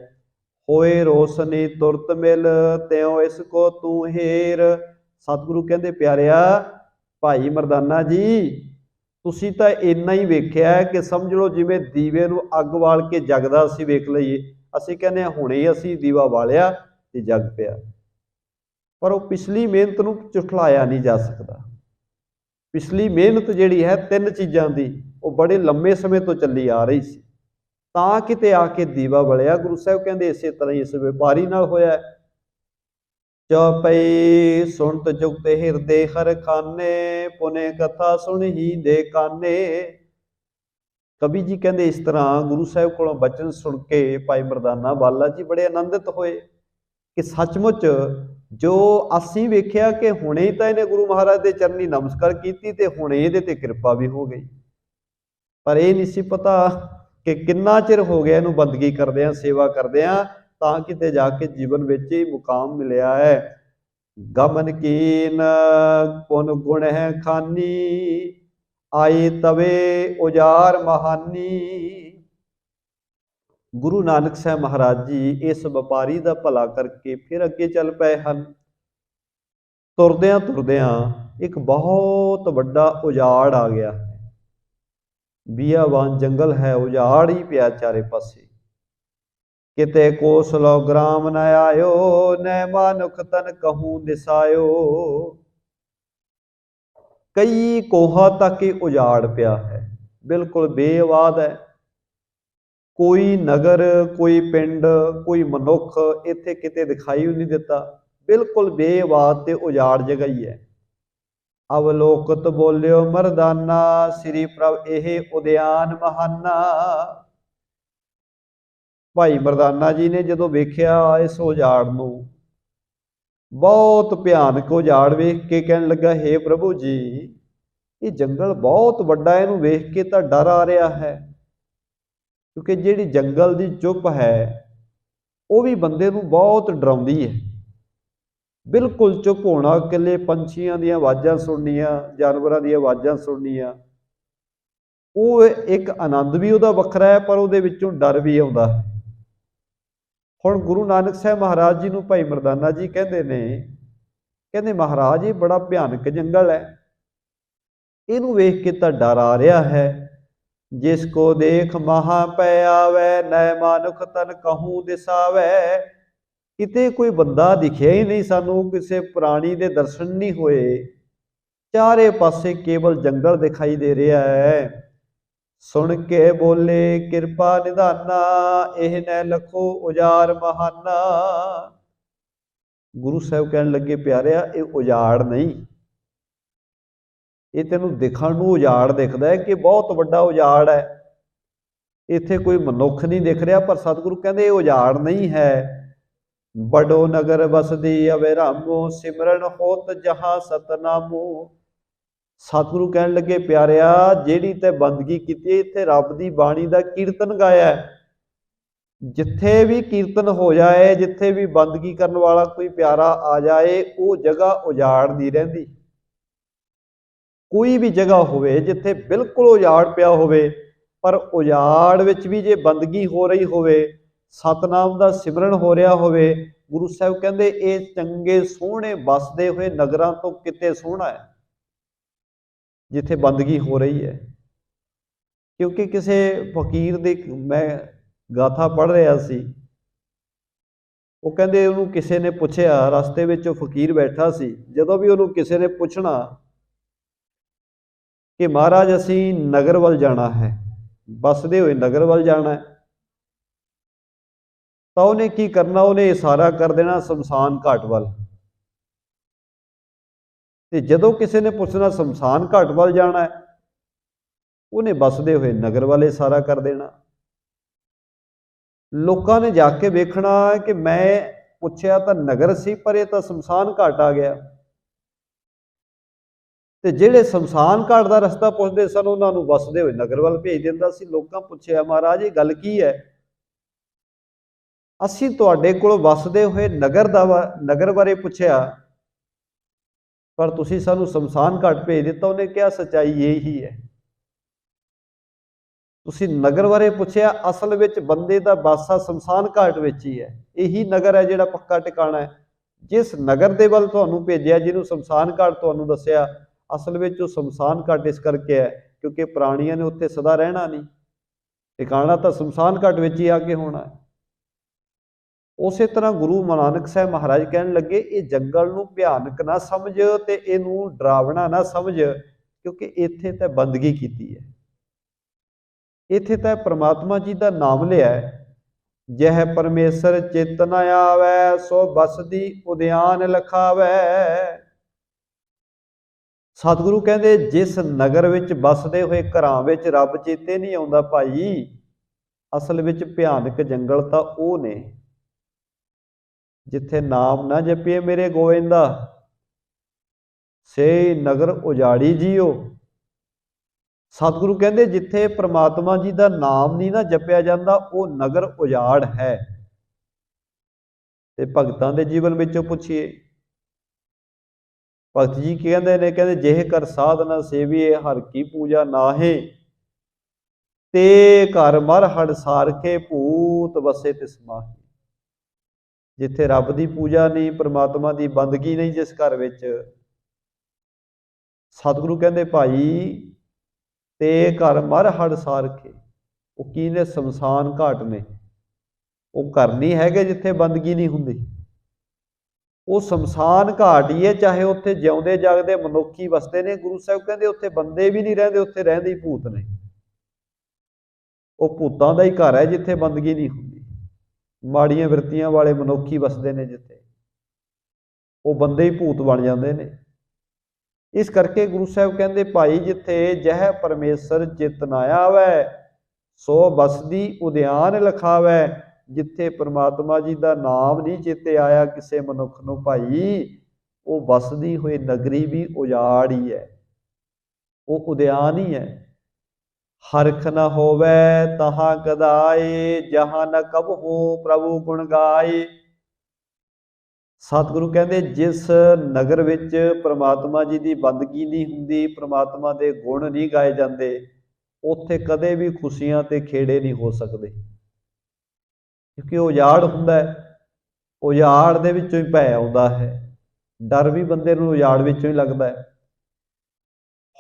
ਹੋਏ ਰੋਸ਼ਨੀ ਤੁਰਤ ਮਿਲ, ਤਿਉ ਇਸ ਕੋ ਤੂੰ ਹੇਰ। ਸਤਿਗੁਰੂ ਕਹਿੰਦੇ ਪਿਆਰਿਆ ਭਾਈ ਮਰਦਾਨਾ ਜੀ, ਤੁਸੀਂ ਤਾਂ ਇੰਨਾ ਹੀ ਵੇਖਿਆ ਕਿ ਸਮਝ ਲਓ ਜਿਵੇਂ ਦੀਵੇ ਨੂੰ ਅੱਗ ਬਾਲ ਕੇ ਜਗਦਾ ਅਸੀਂ ਵੇਖ ਲਈਏ। ਅਸੀਂ ਕਹਿੰਦੇ ਹਾਂ ਹੁਣੇ ਅਸੀਂ ਦੀਵਾ ਬਾਲਿਆ ਤੇ ਜਗ ਪਿਆ, ਪਰ ਉਹ ਪਿਛਲੀ ਮਿਹਨਤ ਨੂੰ ਝੁਠਲਾਇਆ ਨਹੀਂ ਜਾ ਸਕਦਾ। ਪਿਛਲੀ ਮਿਹਨਤ ਜਿਹੜੀ ਹੈ 3 ਚੀਜ਼ਾਂ ਦੀ, ਉਹ ਬੜੇ ਲੰਮੇ ਸਮੇਂ ਤੋਂ ਚੱਲੀ ਆ ਰਹੀ ਸੀ, ਤਾਂ ਕਿਤੇ ਆ ਕੇ ਦੀਵਾ ਬਲਿਆ। ਗੁਰੂ ਸਾਹਿਬ ਕਹਿੰਦੇ ਇਸੇ ਤਰ੍ਹਾਂ ਹੀ ਇਸ ਵਪਾਰੀ ਨਾਲ ਹੋਇਆ। ਚੌਪਈ ਸੁਣਤ ਜੁਗਤ ਹਿਰਦੇ ਹਰ ਖਾਨੇ, ਪੁਨੇ ਕਥਾ ਸੁਣ ਹੀ ਦੇ ਕਾਨੇ। ਕਵੀ ਜੀ ਕਹਿੰਦੇ ਇਸ ਤਰ੍ਹਾਂ ਗੁਰੂ ਸਾਹਿਬ ਕੋਲੋਂ ਬਚਨ ਸੁਣ ਕੇ ਭਾਈ ਮਰਦਾਨਾ ਬਾਲਾ ਜੀ ਬੜੇ ਆਨੰਦਿਤ ਹੋਏ ਕਿ ਸੱਚਮੁੱਚ ਜੋ ਅਸੀਂ ਵੇਖਿਆ ਕਿ ਹੁਣੇ ਹੀ ਤਾਂ ਇਹਨੇ ਗੁਰੂ ਮਹਾਰਾਜ ਦੇ ਚਰਨੀ ਨਮਸਕਾਰ ਕੀਤੀ ਤੇ ਹੁਣੇ ਇਹਦੇ ਤੇ ਕਿਰਪਾ ਵੀ ਹੋ ਗਈ, ਪਰ ਇਹ ਨਹੀਂ ਸੀ ਪਤਾ ਕਿ ਕਿੰਨਾ ਚਿਰ ਹੋ ਗਿਆ ਇਹਨੂੰ ਬੰਦਗੀ ਕਰਦਿਆਂ, ਸੇਵਾ ਕਰਦਿਆਂ, ਤਾਂ ਕਿਤੇ ਜਾ ਕੇ ਜੀਵਨ ਵਿੱਚ ਹੀ ਮੁਕਾਮ ਮਿਲਿਆ ਹੈ। ਗਮਨ ਕੀਨ ਪੁਨ ਗੁਣ ਹੈ ਖਾਨੀ, ਆਏ ਤਵੇ ਉਜਾਰ ਮਹਾਨੀ। ਗੁਰੂ ਨਾਨਕ ਸਾਹਿਬ ਮਹਾਰਾਜ ਜੀ ਇਸ ਵਪਾਰੀ ਦਾ ਭਲਾ ਕਰਕੇ ਫਿਰ ਅੱਗੇ ਚੱਲ ਪਏ ਹਨ। ਤੁਰਦਿਆਂ ਤੁਰਦਿਆਂ ਇੱਕ ਬਹੁਤ ਵੱਡਾ ਉਜਾੜ ਆ ਗਿਆ, ਬੀਆਵਾਨ ਜੰਗਲ ਹੈ, ਉਜਾੜ ਹੀ ਪਿਆ ਚਾਰੇ ਪਾਸੇ। ਕਿਤੇ ਕੋਸਲੋ ਗ੍ਰਾਮ ਨ ਆਇਓ, ਨੈ ਮਾਨੁਖ ਤਨ ਕਹੂੰ ਦਿਸਾਇਓ। ਕਈ ਕੋਹਾਂ ਤੱਕ ਹੀ ਉਜਾੜ ਪਿਆ ਹੈ, ਬਿਲਕੁਲ ਬੇਆਬਾਦ ਹੈ। ਕੋਈ ਨਗਰ, ਕੋਈ ਪਿੰਡ, ਕੋਈ ਮਨੁੱਖ ਇੱਥੇ ਕਿਤੇ ਦਿਖਾਈ ਨਹੀਂ ਦਿੱਤਾ, ਬਿਲਕੁਲ ਬੇਆਬਾਦ ਤੇ ਉਜਾੜ ਜਗ੍ਹਾ ਹੀ ਹੈ। ਅਵਲੋਕਤ ਬੋਲਿਓ ਮਰਦਾਨਾ, ਸ੍ਰੀ ਪ੍ਰਭ ਇਹ ਉਦਿਆਨ ਮਹਾਨਾ। ਭਾਈ ਮਰਦਾਨਾ ਜੀ ਨੇ ਜਦੋਂ ਵੇਖਿਆ ਇਸ ਉਜਾੜ ਨੂੰ, ਬਹੁਤ ਭਿਆਨਕ ਉਜਾੜ ਵੇਖ ਕੇ ਕਹਿਣ ਲੱਗਾ, ਹੇ ਪ੍ਰਭੂ ਜੀ, ਇਹ ਜੰਗਲ ਬਹੁਤ ਵੱਡਾ, ਇਹਨੂੰ ਵੇਖ ਕੇ ਤਾਂ ਡਰ ਆ ਰਿਹਾ ਹੈ। ਕਿਉਂਕਿ ਜਿਹੜੀ ਜੰਗਲ ਦੀ ਚੁੱਪ ਹੈ ਉਹ ਵੀ ਬੰਦੇ ਨੂੰ ਬਹੁਤ ਡਰਾਉਂਦੀ ਹੈ। ਬਿਲਕੁਲ ਚੁੱਪ ਹੋਣਾ, ਇਕੱਲੇ ਪੰਛੀਆਂ ਦੀਆਂ ਆਵਾਜ਼ਾਂ ਸੁਣਨੀਆਂ, ਜਾਨਵਰਾਂ ਦੀਆਂ ਆਵਾਜ਼ਾਂ ਸੁਣਨੀਆਂ, ਉਹ ਇੱਕ ਆਨੰਦ ਵੀ ਉਹਦਾ ਵੱਖਰਾ ਹੈ, ਪਰ ਉਹਦੇ ਵਿੱਚੋਂ ਡਰ ਵੀ ਆਉਂਦਾ ਹੈ। ਹੁਣ ਗੁਰੂ ਨਾਨਕ ਸਾਹਿਬ ਮਹਾਰਾਜ ਜੀ ਨੂੰ ਭਾਈ ਮਰਦਾਨਾ ਜੀ ਕਹਿੰਦੇ ਨੇ, ਕਹਿੰਦੇ ਮਹਾਰਾਜ ਇਹ ਬੜਾ ਭਿਆਨਕ ਜੰਗਲ ਹੈ, ਇਹਨੂੰ ਵੇਖ ਕੇ ਤਾਂ ਡਰ ਆ ਰਿਹਾ ਹੈ। ਜਿਸ ਕੋ ਦੇਖ ਮਹਾ ਪੈ ਆਵੈ, ਨੈ ਮਾਨੁਖ ਤਨ ਕਹੂੰ ਦਿਸਾਵੈ। ਕਿਤੇ ਕੋਈ ਬੰਦਾ ਦਿਖਿਆ ਹੀ ਨਹੀਂ ਸਾਨੂੰ, ਕਿਸੇ ਪ੍ਰਾਣੀ ਦੇ ਦਰਸ਼ਨ ਨਹੀਂ ਹੋਏ, ਚਾਰੇ ਪਾਸੇ ਕੇਵਲ ਜੰਗਲ ਦਿਖਾਈ ਦੇ ਰਿਹਾ ਹੈ। ਸੁਣ ਕੇ ਬੋਲੇ ਕਿਰਪਾ ਨਿਧਾਨਾ, ਇਹ ਨੈ ਲਖੋ ਉਜਾਰ ਮਹਾਨਾ। ਗੁਰੂ ਸਾਹਿਬ ਕਹਿਣ ਲੱਗੇ, ਪਿਆਰਿਆ ਇਹ ਉਜਾੜ ਨਹੀਂ, ਇਹ ਤੈਨੂੰ ਦਿਖਣ ਨੂੰ ਉਜਾੜ ਦਿਖਦਾ ਹੈ ਕਿ ਬਹੁਤ ਵੱਡਾ ਉਜਾੜ ਹੈ, ਇੱਥੇ ਕੋਈ ਮਨੁੱਖ ਨਹੀਂ ਦਿਖ ਰਿਹਾ, ਪਰ ਸਤਿਗੁਰੂ ਕਹਿੰਦੇ ਇਹ ਉਜਾੜ ਨਹੀਂ ਹੈ। ਬੜੋ ਨਗਰ ਵਸਦੀ ਅਵੇ ਰਾਮੋ, ਸਿਮਰਨ ਹੋਤ ਜਹਾਂ ਸਤਨਾਮੋ। ਸਤਿਗੁਰੂ ਕਹਿਣ ਲੱਗੇ, ਪਿਆਰਿਆ ਜਿਹੜੀ ਤੇ ਬੰਦਗੀ ਕੀਤੀ, ਇੱਥੇ ਰੱਬ ਦੀ ਬਾਣੀ ਦਾ ਕੀਰਤਨ ਗਾਇਆ, ਜਿੱਥੇ ਵੀ ਕੀਰਤਨ ਹੋ ਜਾਏ, ਜਿੱਥੇ ਵੀ ਬੰਦਗੀ ਕਰਨ ਵਾਲਾ ਕੋਈ ਪਿਆਰਾ ਆ ਜਾਏ, ਉਹ ਜਗ੍ਹਾ ਉਜਾੜ ਨਹੀਂ ਰਹਿੰਦੀ। ਕੋਈ ਵੀ ਜਗ੍ਹਾ ਹੋਵੇ ਜਿੱਥੇ ਬਿਲਕੁਲ ਉਜਾੜ ਪਿਆ ਹੋਵੇ, ਪਰ ਉਜਾੜ ਵਿੱਚ ਵੀ ਜੇ ਬੰਦਗੀ ਹੋ ਰਹੀ ਹੋਵੇ, ਸਤਨਾਮ ਦਾ ਸਿਮਰਨ ਹੋ ਰਿਹਾ ਹੋਵੇ, ਗੁਰੂ ਸਾਹਿਬ ਕਹਿੰਦੇ ਇਹ ਚੰਗੇ ਸੋਹਣੇ ਬਸਦੇ ਹੋਏ ਨਗਰਾਂ ਤੋਂ ਕਿਤੇ ਸੋਹਣਾ ਹੈ ਜਿੱਥੇ ਬੰਦਗੀ ਹੋ ਰਹੀ ਹੈ। ਕਿਉਂਕਿ ਕਿਸੇ ਫਕੀਰ ਦੇ ਮੈਂ ਗਾਥਾ ਪੜ੍ਹ ਰਿਹਾ ਸੀ, ਉਹ ਕਹਿੰਦੇ ਉਹਨੂੰ ਕਿਸੇ ਨੇ ਪੁੱਛਿਆ, ਰਸਤੇ ਵਿੱਚ ਉਹ ਫਕੀਰ ਬੈਠਾ ਸੀ, ਜਦੋਂ ਵੀ ਉਹਨੂੰ ਕਿਸੇ ਨੇ ਪੁੱਛਣਾ ਕਿ ਮਹਾਰਾਜ ਅਸੀਂ ਨਗਰ ਵੱਲ ਜਾਣਾ ਹੈ, ਬਸਦੇ ਹੋਏ ਨਗਰ ਵੱਲ ਜਾਣਾ ਹੈ, ਤਾਂ ਉਹਨੇ ਕੀ ਕਰਨਾ, ਉਹਨੇ ਇਸ਼ਾਰਾ ਕਰ ਦੇਣਾ ਸ਼ਮਸ਼ਾਨ ਘਾਟ ਵੱਲ। ਤੇ ਜਦੋਂ ਕਿਸੇ ਨੇ ਪੁੱਛਣਾ ਸ਼ਮਸ਼ਾਨ ਘਾਟ ਵੱਲ ਜਾਣਾ ਹੈ, ਉਹਨੇ ਬਸਦੇ ਹੋਏ ਨਗਰ ਵੱਲ ਇਸ਼ਾਰਾ ਕਰ ਦੇਣਾ। ਲੋਕਾਂ ਨੇ ਜਾ ਕੇ ਵੇਖਣਾ ਕਿ ਮੈਂ ਪੁੱਛਿਆ ਤਾਂ ਨਗਰ ਸੀ, ਪਰ ਇਹ ਤਾਂ ਸ਼ਮਸ਼ਾਨ ਘਾਟ ਆ ਗਿਆ। ਤੇ ਜਿਹੜੇ ਸ਼ਮਸ਼ਾਨ ਘਾਟ ਦਾ ਰਸਤਾ ਪੁੱਛਦੇ ਸਨ, ਉਹਨਾਂ ਨੂੰ ਵਸਦੇ ਹੋਏ ਨਗਰ ਵੱਲ ਭੇਜ ਦਿੰਦਾ ਸੀ। ਲੋਕਾਂ ਪੁੱਛਿਆ, ਮਹਾਰਾਜ ਇਹ ਗੱਲ ਕੀ ਹੈ? ਅਸੀਂ ਤੁਹਾਡੇ ਕੋਲ ਵਸਦੇ ਹੋਏ ਨਗਰ ਬਾਰੇ ਪੁੱਛਿਆ, ਪਰ ਤੁਸੀਂ ਸਾਨੂੰ ਸ਼ਮਸ਼ਾਨ ਘਾਟ ਭੇਜ ਦਿੱਤਾ। ਉਹਨੇ ਕਿਹਾ, ਸੱਚਾਈ ਇਹੀ ਹੈ। ਤੁਸੀਂ ਨਗਰ ਬਾਰੇ ਪੁੱਛਿਆ, ਅਸਲ ਵਿੱਚ ਬੰਦੇ ਦਾ ਵਾਸਾ ਸ਼ਮਸ਼ਾਨ ਘਾਟ ਵਿੱਚ ਹੀ ਹੈ। ਇਹੀ ਨਗਰ ਹੈ ਜਿਹੜਾ ਪੱਕਾ ਟਿਕਾਣਾ ਹੈ। ਜਿਸ ਨਗਰ ਦੇ ਵੱਲ ਤੁਹਾਨੂੰ ਭੇਜਿਆ, ਜਿਹਨੂੰ ਸ਼ਮਸ਼ਾਨ ਘਾਟ ਤੁਹਾਨੂੰ ਦੱਸਿਆ, ਅਸਲ ਵਿੱਚ ਉਹ ਸ਼ਮਸ਼ਾਨ ਘਾਟ ਇਸ ਕਰਕੇ ਹੈ ਕਿਉਂਕਿ ਪ੍ਰਾਣੀਆਂ ਨੇ ਉੱਥੇ ਸਦਾ ਰਹਿਣਾ ਨਹੀਂ, ਟਿਕਾਣਾ ਤਾਂ ਸ਼ਮਸ਼ਾਨ ਘਾਟ ਵਿੱਚ ਹੀ ਆ ਕੇ ਹੋਣਾ ਹੈ। ਉਸੇ ਤਰ੍ਹਾਂ ਗੁਰੂ ਨਾਨਕ ਸਾਹਿਬ ਮਹਾਰਾਜ ਕਹਿਣ ਲੱਗੇ, ਇਹ ਜੰਗਲ ਨੂੰ ਭਿਆਨਕ ਨਾ ਸਮਝ ਤੇ ਇਹਨੂੰ ਡਰਾਵਣਾ ਨਾ ਸਮਝ, ਕਿਉਂਕਿ ਇੱਥੇ ਤਾਂ ਬੰਦਗੀ ਕੀਤੀ ਹੈ, ਇੱਥੇ ਤਾਂ ਪ੍ਰਮਾਤਮਾ ਜੀ ਦਾ ਨਾਮ ਲਿਆ ਹੈ। ਜਹ ਪਰਮੇਸ਼ਰ ਚਿਤ ਨ ਆਵੈ, ਸੋ ਬਸਦੀ ਉਦਿਆਨ ਲਖਾਵੈ। ਸਤਿਗੁਰੂ ਕਹਿੰਦੇ, ਜਿਸ ਨਗਰ ਵਿੱਚ ਬਸਦੇ ਹੋਏ ਘਰਾਂ ਵਿੱਚ ਰੱਬ ਚੇਤੇ ਨਹੀਂ ਆਉਂਦਾ ਭਾਈ, ਅਸਲ ਵਿੱਚ ਭਿਆਨਕ ਜੰਗਲ ਤਾਂ ਉਹ ਨੇ। जिथे नाम ना जपिए मेरे गोविंदा, से नगर उजाड़ी जियो। सतगुरु कहते जिथे परमात्मा जी का नाम नहीं ना जपिया जाता वो नगर उजाड़ है। ते भगतां दे जीवन विचों पुछिए, भगत जी कहते ने, कहते जेह कर साधना सेविए हर की पूजा नाहे, ते घर मर हड़ सारखे भूत वसे तिस माहे। जिथे रब की पूजा नहीं, परमात्मा की बंदगी नहीं जिस घर विच, सतगुरु कहते भाई ते घर मर हड़ सारखे, वो की ने शमशान घाट ने, वो घर नहीं है जिथे बंदगी नहीं हुंदी। वो शमशान घाट ही है, चाहे उत्थे जिउंदे जागदे मनुखी वसते ने। गुरु साहब कहते उत्थे बंदे भी नहीं रहिंदे, उत्थे रहिंदे ही भूत ने। वो भूतां दा ही घर है जिथे बंदगी नहीं हुंदी। माड़ियां वृत्तियां वाले मनुखी वसते ने जिथे, वो बंदे ही भूत बन जाते हैं। इस करके गुरु साहब कहते भाई जिथे जह परमेश्वर चित ना आवै, सो बसदी उद्यान लखावै। जिथे परमात्मा जी का नाम नहीं चेते आया किसी मनुख नूं भाई, वो बसदी हुई नगरी भी उजाड़ ही है, वो उद्यान ही है। हरख न होवै तहां गदाए, जहां न कब हो प्रभु गुण गाए। सतगुरु कहते जिस नगर विच परमात्मा जी की बंदगी नहीं हुंदी, परमात्मा के गुण नहीं गाए जाते, उत्थे कदे भी खुशियां ते खेड़े नहीं हो सकते, क्योंकि उजाड़ हुंदा है। उजाड़ दे विचों ही भै आउंदा है, डर भी बंदे नूं उजाड़ विचों ही लगदा है।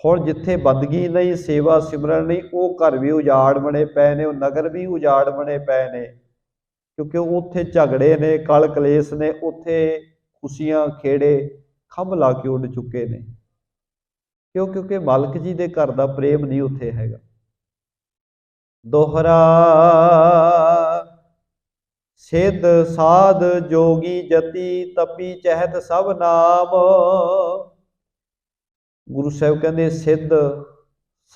हुण जिथे बंदगी नहीं, सेवा सिमरन नहीं, वो घर भी उजाड़ बने पे ने, नगर भी उजाड़ बने पे ने, क्योंकि उत्थे झगड़े ने, कल कलेस ने, उत्थे खुशियां खेड़े खंभ ला के उड़ चुके ने। क्यों? क्योंकि मालक जी के घर का प्रेम नहीं उत्थे हैगा। दोहरा सिद्ध साध जोगी जति, तपी चहत सब नाम। गुरु साहब कहते सिद्ध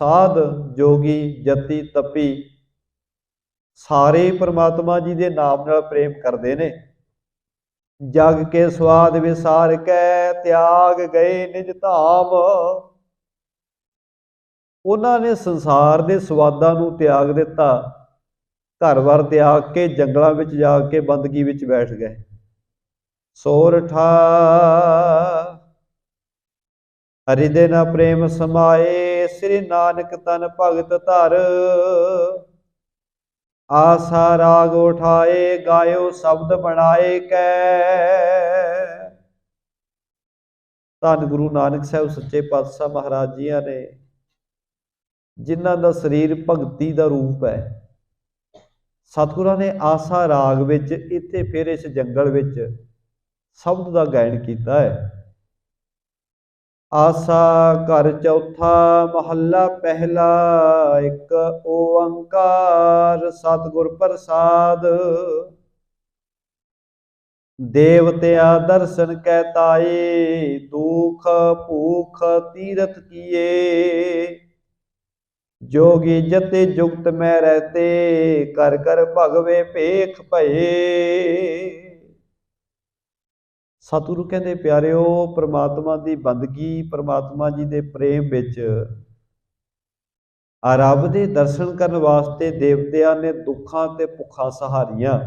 साध जोगी जति तपी सारे परमात्मा जी के नाम नाल प्रेम करते ने। जग के स्वाद विसार कै त्याग गए निज धाम। उन्होंने संसार के स्वादां नूं त्याग दिता, घर बार त्याग के जंगलों में जाके बंदगी में बैठ गए। सोरठा हृदय न प्रेम समाए, श्री नानक तन भगत धर। आसा राग उठाए, गायो शब्द बनाए कै। धन गुरु नानक साहब सच्चे पातशाह महाराज जियां ने, जिन्हां दा शरीर भगती का रूप है, सतगुरां ने आसा राग विच इत्थे फिर इस जंगल विच शब्द का गायन किया है। आसा घर चौथा महला पहला, एक ओंकार सतगुर प्रसाद। देवत्या दर्शन कहताए, दुख भूख तीरथ किए। जोगी जते जुगत में रहते, कर कर भगवे भेख भये। सतगुरु कहते प्यारिओ, परमात्मा की बंदगी, परमात्मा जी के प्रेम विच रब के दर्शन करने वास्ते देवतिया ने दुखा ते भुखा सहारियां,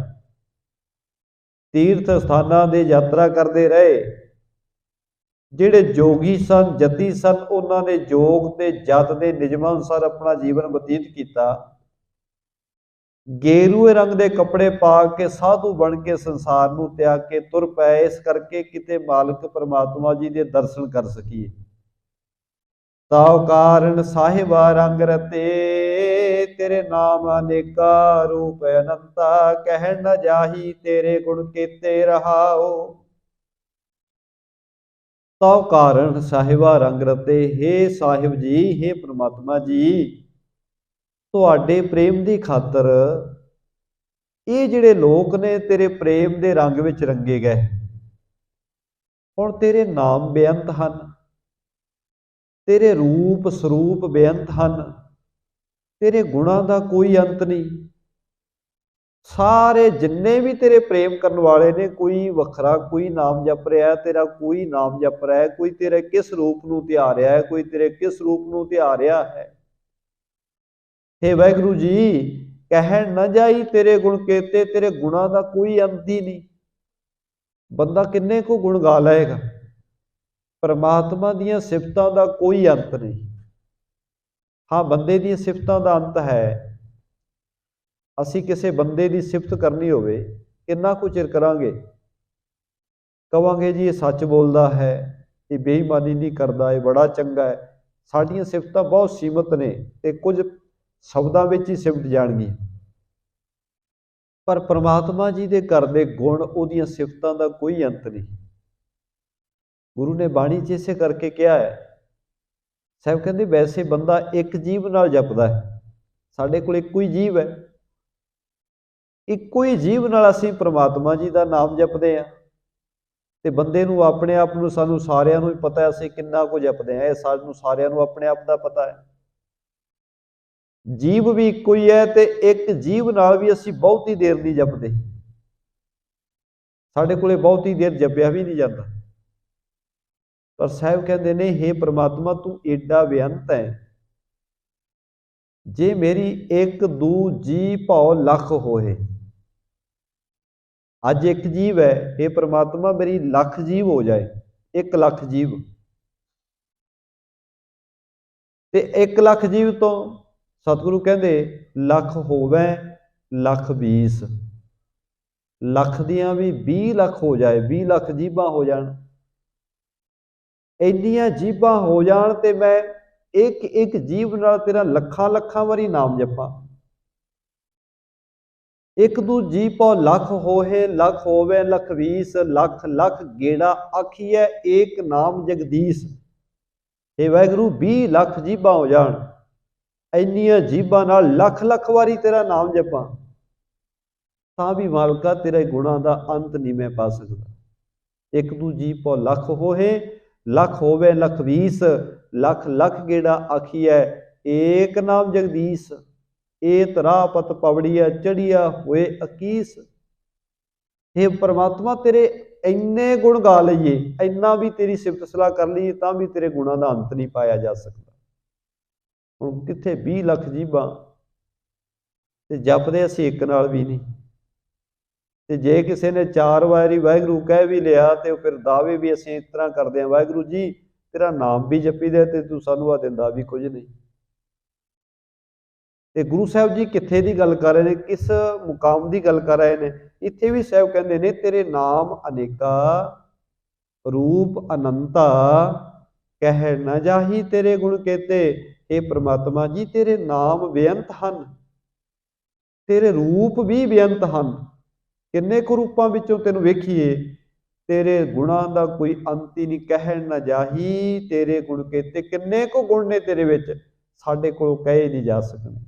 तीर्थ स्थानां दे यात्रा करते रहे। जिहड़े जोगी सन, जति सन, उन्होंने योग ते जत के नियमां अनुसार अपना जीवन बतीत किया। गेरुए रंग के कपड़े पा के साधु बन के संसार नूं त्याग के तुर पए, इस करके किते मालिक परमात्मा जी के दर्शन कर सकीए। ताव कारण साहिबा रंग रते, तेरे नाम अनेका रूप अनंता। कह न जाही तेरे गुण केते रहाओ। ताव कारण साहिबा रंग रते, हे साहिब जी, हे परमात्मा जी, तुहाडे प्रेम की खातर ये जिहड़े लोक ने तेरे प्रेम के रंग विच रंगे गए। हुण तेरे नाम बेअंत हन, तेरे रूप स्वरूप बेअंत हन, तेरे गुणां का कोई अंत नहीं। सारे जिन्ने भी तेरे प्रेम करने वाले ने, कोई वखरा कोई नाम जप रहा है तेरा, कोई नाम जप रहा है, कोई तेरे किस रूप नूं ध्या रहा है, कोई तेरे किस रूप नूं ध्या रहा है। हे वाहिगुरु जी, कह न जाई तेरे गुण केते, तेरे गुणा का कोई अंत ही नहीं। बंदा किन्ने को गुण गा लेगा, परमात्मा दी सिफतां का कोई अंत नहीं। हाँ, बंदे दी सिफतां का अंत है। असी किसी बंदे की सिफत करनी होवे, कितना कुछ चिर करांगे, कवांगे जी ये सच बोलता है, ये बेईमानी नहीं करता, ये बड़ा चंगा है। साडियां सिफतां बहुत सीमित ने ते कुछ शब्दां विच ही सिमट जाणगीਆਂ, पर परमात्मा जी दे करदे गुण, उहदियां सिफतां दा कोई अंत नहीं। गुरु ने बाणी च इसे करके कहा है, साहब कहते वैसे बंदा एक जीव नाल जपदा है, साडे कोल इक्को ही जीव है, इक्को ही जीव नाल असीं परमात्मा जी दा नाम जपदे आ। ते बंदे नूं अपने आप नूं, सानूं सारिआं नूं ही पता है असीं किन्ना कुछ जपदे आ, इह सानूं सारिआं नूं अपने आप दा पता है। जीव भी इक्को ही है, ते एक जीव नाल भी असीं बहुती देर नहीं जपदे, साडे कोले बहुती देर जपिया भी नहीं जाता। पर साहब कहते ने, हे परमात्मा तू एडा बेअंत है, जे मेरी एक दू जी भाव लख होए, अज एक जीव है, हे परमात्मा मेरी लख जीव हो जाए, 1 लाख जीव, ते 1 लाख जीव तो सतगुरु कहते लख होवे लख 20, लख दियां भी 20 लाख हो जाए, 20 लाख जीबां हो जान, इन्नियां जीबां हो जान ते मैं एक एक जीव नाल तेरा लखां लखां वारी नाम जपां। एक दू जी पाओ लख होए, लख होवे लख 20, लख लख गेड़ा आखिए एक नाम जगदीश। हे वाहिगुरु 20 लाख जीबां हो जान, इन्नियां जीबां नाल लख लख वारी तेरा नाम जपां, तां भी मालका तेरे गुणां दा अंत नहीं मैं पा सकदा। एक दू जी पाओ लख होए, लख होवे लख 20, लख लख गेड़ा आखिए एक नाम जगदीश। एत राह पत पवड़िया चढ़िया होए अकीस। हे परमात्मा तेरे इन्ने गुण गा लईए, इन्ना भी तेरी सिफत सलाह कर लईए, तां भी तेरे गुणां दा अंत नहीं पाया जा सकता। हुण कित्थे 20 लाख जीबां ते जपदे असीं एक नाल भी नहीं, ते जे किसी ने 4 वारी वाहिगुरू कह भी लिया तो फिर दावे भी असीं इस तरह करते हैं, वाहिगुरू जी तेरा नाम भी जपी दे ते तू सानू आ दिंदा भी कुछ नहीं। ਤੇ ਗੁਰੂ ਸਾਹਿਬ ਜੀ ਕਿੱਥੇ ਦੀ ਗੱਲ ਕਰ ਰਹੇ ਨੇ, ਕਿਸ ਮੁਕਾਮ ਦੀ ਗੱਲ ਕਰ ਰਹੇ ਨੇ। ਇੱਥੇ ਵੀ ਸਾਹਿਬ ਕਹਿੰਦੇ ਨੇ ਤੇਰੇ ਨਾਮ ਅਨੇਕਾ ਰੂਪ ਅਨੰਤਾ, ਕਹਿ ਨਾ ਜਾਹੀ ਤੇਰੇ ਗੁਣ ਕੇਤੇ। ਇਹ ਪ੍ਰਮਾਤਮਾ ਜੀ ਤੇਰੇ ਨਾਮ ਬੇਅੰਤ ਹਨ, ਤੇਰੇ ਰੂਪ ਵੀ ਬੇਅੰਤ ਹਨ। ਕਿੰਨੇ ਕੁ ਰੂਪਾਂ ਵਿੱਚੋਂ ਤੈਨੂੰ ਵੇਖੀਏ, ਤੇਰੇ ਗੁਣਾਂ ਦਾ ਕੋਈ ਅੰਤ ਹੀ ਨਹੀਂ। ਕਹਿ ਨਾ ਜਾਹੀ ਤੇਰੇ ਗੁਣ ਕੇਤੇ, ਕਿੰਨੇ ਕੁ ਗੁਣ ਨੇ ਤੇਰੇ ਵਿੱਚ, ਸਾਡੇ ਕੋਲੋਂ ਕਹੇ ਨਹੀਂ ਜਾ ਸਕਣੇ।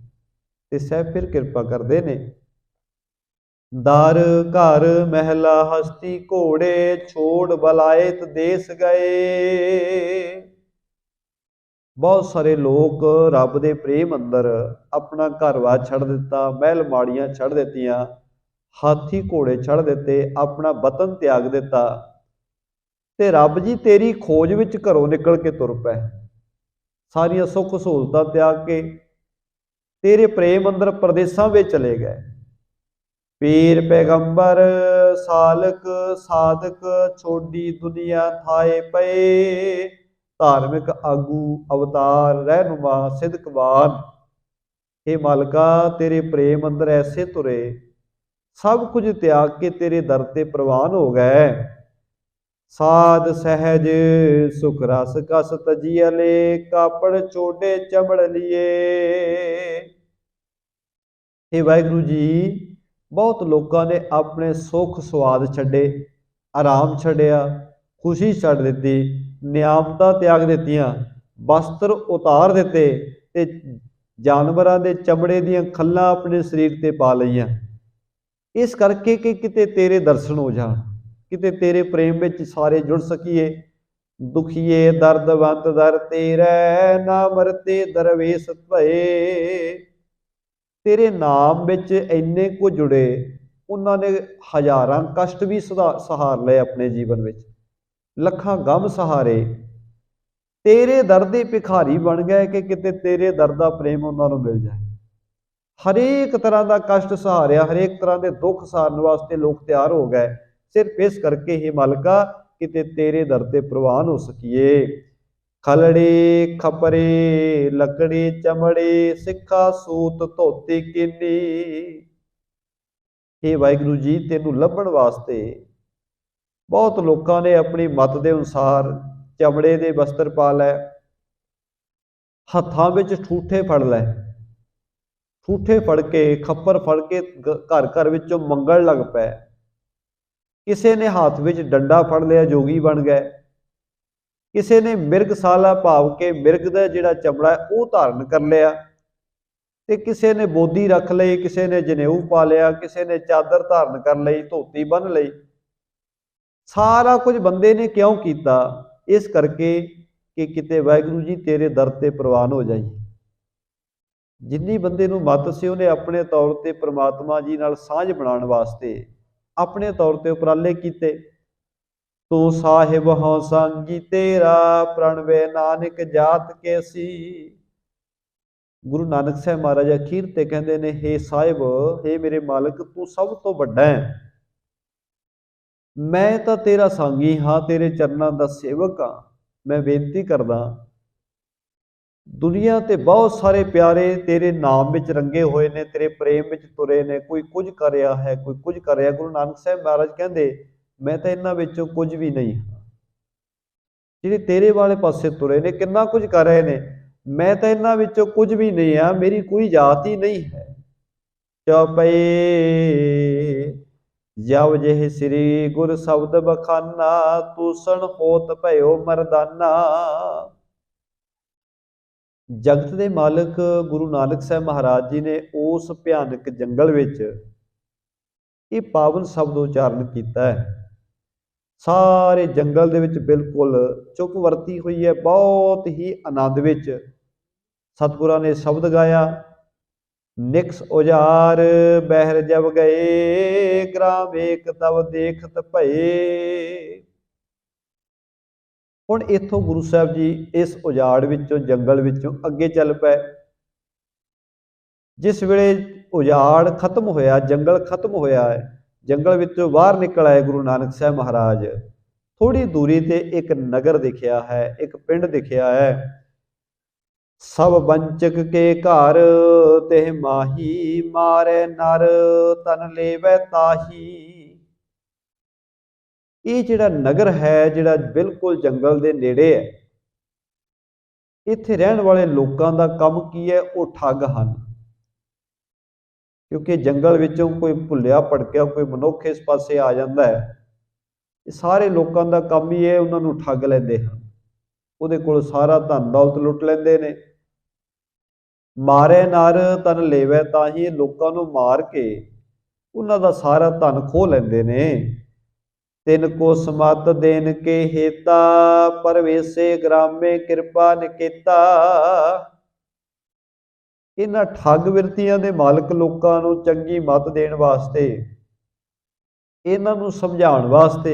ਤੇ ਸਾਹਿਬ ਫਿਰ ਕਿਰਪਾ ਕਰਦੇ ਨੇ, ਦਰ ਘਰ ਮਹਿਲਾ ਹਸਤੀ ਘੋੜੇ, ਛੋੜ ਬਲਾਇਤ ਦੇਸ ਗਏ। ਬਹੁਤ ਸਾਰੇ ਲੋਕ ਰੱਬ ਦੇ ਪ੍ਰੇਮ ਅੰਦਰ ਆਪਣਾ ਘਰ-ਬਾਰ ਛੱਡ ਦਿੱਤਾ, ਮਹਿਲ ਮਾੜੀਆਂ ਛੱਡ ਦਿੱਤੀਆਂ, ਹਾਥੀ ਘੋੜੇ ਛੱਡ ਦਿੱਤੇ, ਆਪਣਾ ਵਤਨ ਤਿਆਗ ਦਿੱਤਾ, ਤੇ ਰੱਬ ਜੀ ਤੇਰੀ ਖੋਜ ਵਿੱਚ ਘਰੋਂ ਨਿਕਲ ਕੇ ਤੁਰ ਪਏ। ਸਾਰੀਆਂ ਸੁੱਖ ਸਹੂਲਤਾਂ ਤਿਆਗ ਕੇ तेरे प्रेम अंदर प्रदेशों में चले गए। पीर पैगंबर सालक साधक छोड़ी दुनिया थाए पे, धार्मिक आगू अवतार रहनुमा सिद्धकवान। हे मालका तेरे प्रेम अंदर ऐसे तुरे, सब कुछ त्याग के तेरे दर ते प्रवान हो गए। साध सहज सुख रस कस तजियले, कापड़ चोडे चमड़ लिए। हे वाहिगुरु जी बहुत लोगों ने अपने सुख स्वाद छड्डे, आराम छड्डिया, खुशी छड्ड दित्ती, नियामतां त्याग दित्तियां, वस्त्र उतार दिते ते जानवरां दे चमड़े दीयां खल्लां अपने शरीर ते पा लईआं, इस करके कि किते तेरे दर्शन हो जाण, किते तेरे प्रेम विच सारे जुड़ सकीए। दुखिए दर्दवंत दर तेरै, ना मरते दरवेश भये। तेरे नाम विच इन्ने को जुड़े, उन्होंने हज़ारां कष्ट भी सहार लए अपने जीवन विच, लखां गम सहारे। तेरे दर दे भिखारी बन गए कि किते तेरे दर दा प्रेम उन्होंने मिल जाए। हरेक तरह का कष्ट सहारिया, हरेक तरह के दुख सहारन वास्ते लोग तैयार हो गए, सिर्फ इस करके ही मालका किते तेरे दर ते प्रवान हो सकीए। खलड़े खपरे लकड़ी चमड़े, सिक्खा सूत धोती कीनी। हे वाहिगुरु जी, तेनू लभण वास्ते बहुत लोगों ने अपनी मत के अनुसार चमड़े के वस्त्र पा लै, हत्थां विच ठूठे फड़ लै, ठूठे फड़ के खप्पर फड़ के घर घर विचों मंगण लग पै। किसी ने हाथ विच डंडा फड़ लिया, जोगी बन गए। किसी ने मिर्गशाला भाव के मिर्ग का जिहड़ा चमड़ा है वो धारण कर लिया, ते किसी ने बोधी रख लई, किसी ने जनेऊ पा लिया, किसी ने चादर धारण कर लई, धोती बन लई। सारा कुछ बंदे ने क्यों किया? इस करके कि किते वाहिगुरू जी तेरे दर ते प्रवान हो जाइए। जिन्नी बंदे नूं मत सी उन्हें अपने तौर पर परमात्मा जी नाल सांझ बनाने वास्ते अपने तौर पर उपराले किए। तू साहिब हों संगी तेरा, प्रणवे नानक जात कैसी। गुरु नानक साहब महाराज अखीर ते कहते ने, हे साहिब, हे मेरे मालिक, तू सब तो वड्डा है, मैं तो तेरा सांगी हाँ, तेरे चरणों का सेवक हाँ। मैं बेनती करदा, दुनिया ते बहुत सारे प्यारे तेरे नाम विच रंगे हुए ने, तेरे प्रेम विच तुरे ने, कोई कुछ कर रहा है, कोई कुछ कर रहा। गुरु नानक साहब महाराज कहते, मैं तो इन्हां विचों कुछ भी नहीं हाँ। जिहड़े तेरे वाले पासे तुरे ने कितना कुछ कर रहे ने, मैं तो इन्हां विचों कुछ भी नहीं हाँ, मेरी कोई जात ही नहीं है। चौपई जब जेह श्री गुर शब्द बखाना, तूषण होत भयो मरदाना। जगत के मालिक गुरु नानक साहब महाराज जी ने उस भयानक जंगल विच ये पावन शब्द उचारण किया है। सारे जंगल दे विच बिल्कुल चुप वरती हुई है, बहुत ही आनंद विच सतगुरां ने शब्द गाया। निक्स उजार बहर जब गए, ग्राम एक तब देखत भये। हुण इत्थों गुरु साहब जी इस उजाड़ विचों जंगल विचों अगे चल पए। जिस वेले उजाड़ खत्म होया, जंगल खत्म होया है, जंगल विचों बाहर निकल आए गुरु नानक साहब महाराज। थोड़ी दूरी ते एक नगर दिखिया है, एक पिंड दिखिया है। सब वंचक के घर तेह माही, मारे नर तन लेवै ताही। ये जिहड़ा नगर है, जिहड़ा बिल्कुल जंगल दे नेड़े है, इत्थे रहण वाले लोकां दा काम की है? वो ठग हन। क्योंकि जंगल विचों कोई भुलिया भड़किया कोई मनुख इस पासे आ जाता है, सारे लोगों का काम ही है, उन्होंने ठग लेंदे हैं, उहदे कोल सारा धन दौलत लुट लेंदे ने। मारे नर तन लेवै ताही, लोगों को मार के उन्हां दा सारा धन खो लेंदे ने। तिन को समत देन के हेता, परवेसे ग्रामे कृपा निकेता। इन्हां ठग विरतियां दे मालक लोगों को चंगी मत देण वास्ते, इन्हां नूं समझाउण वास्ते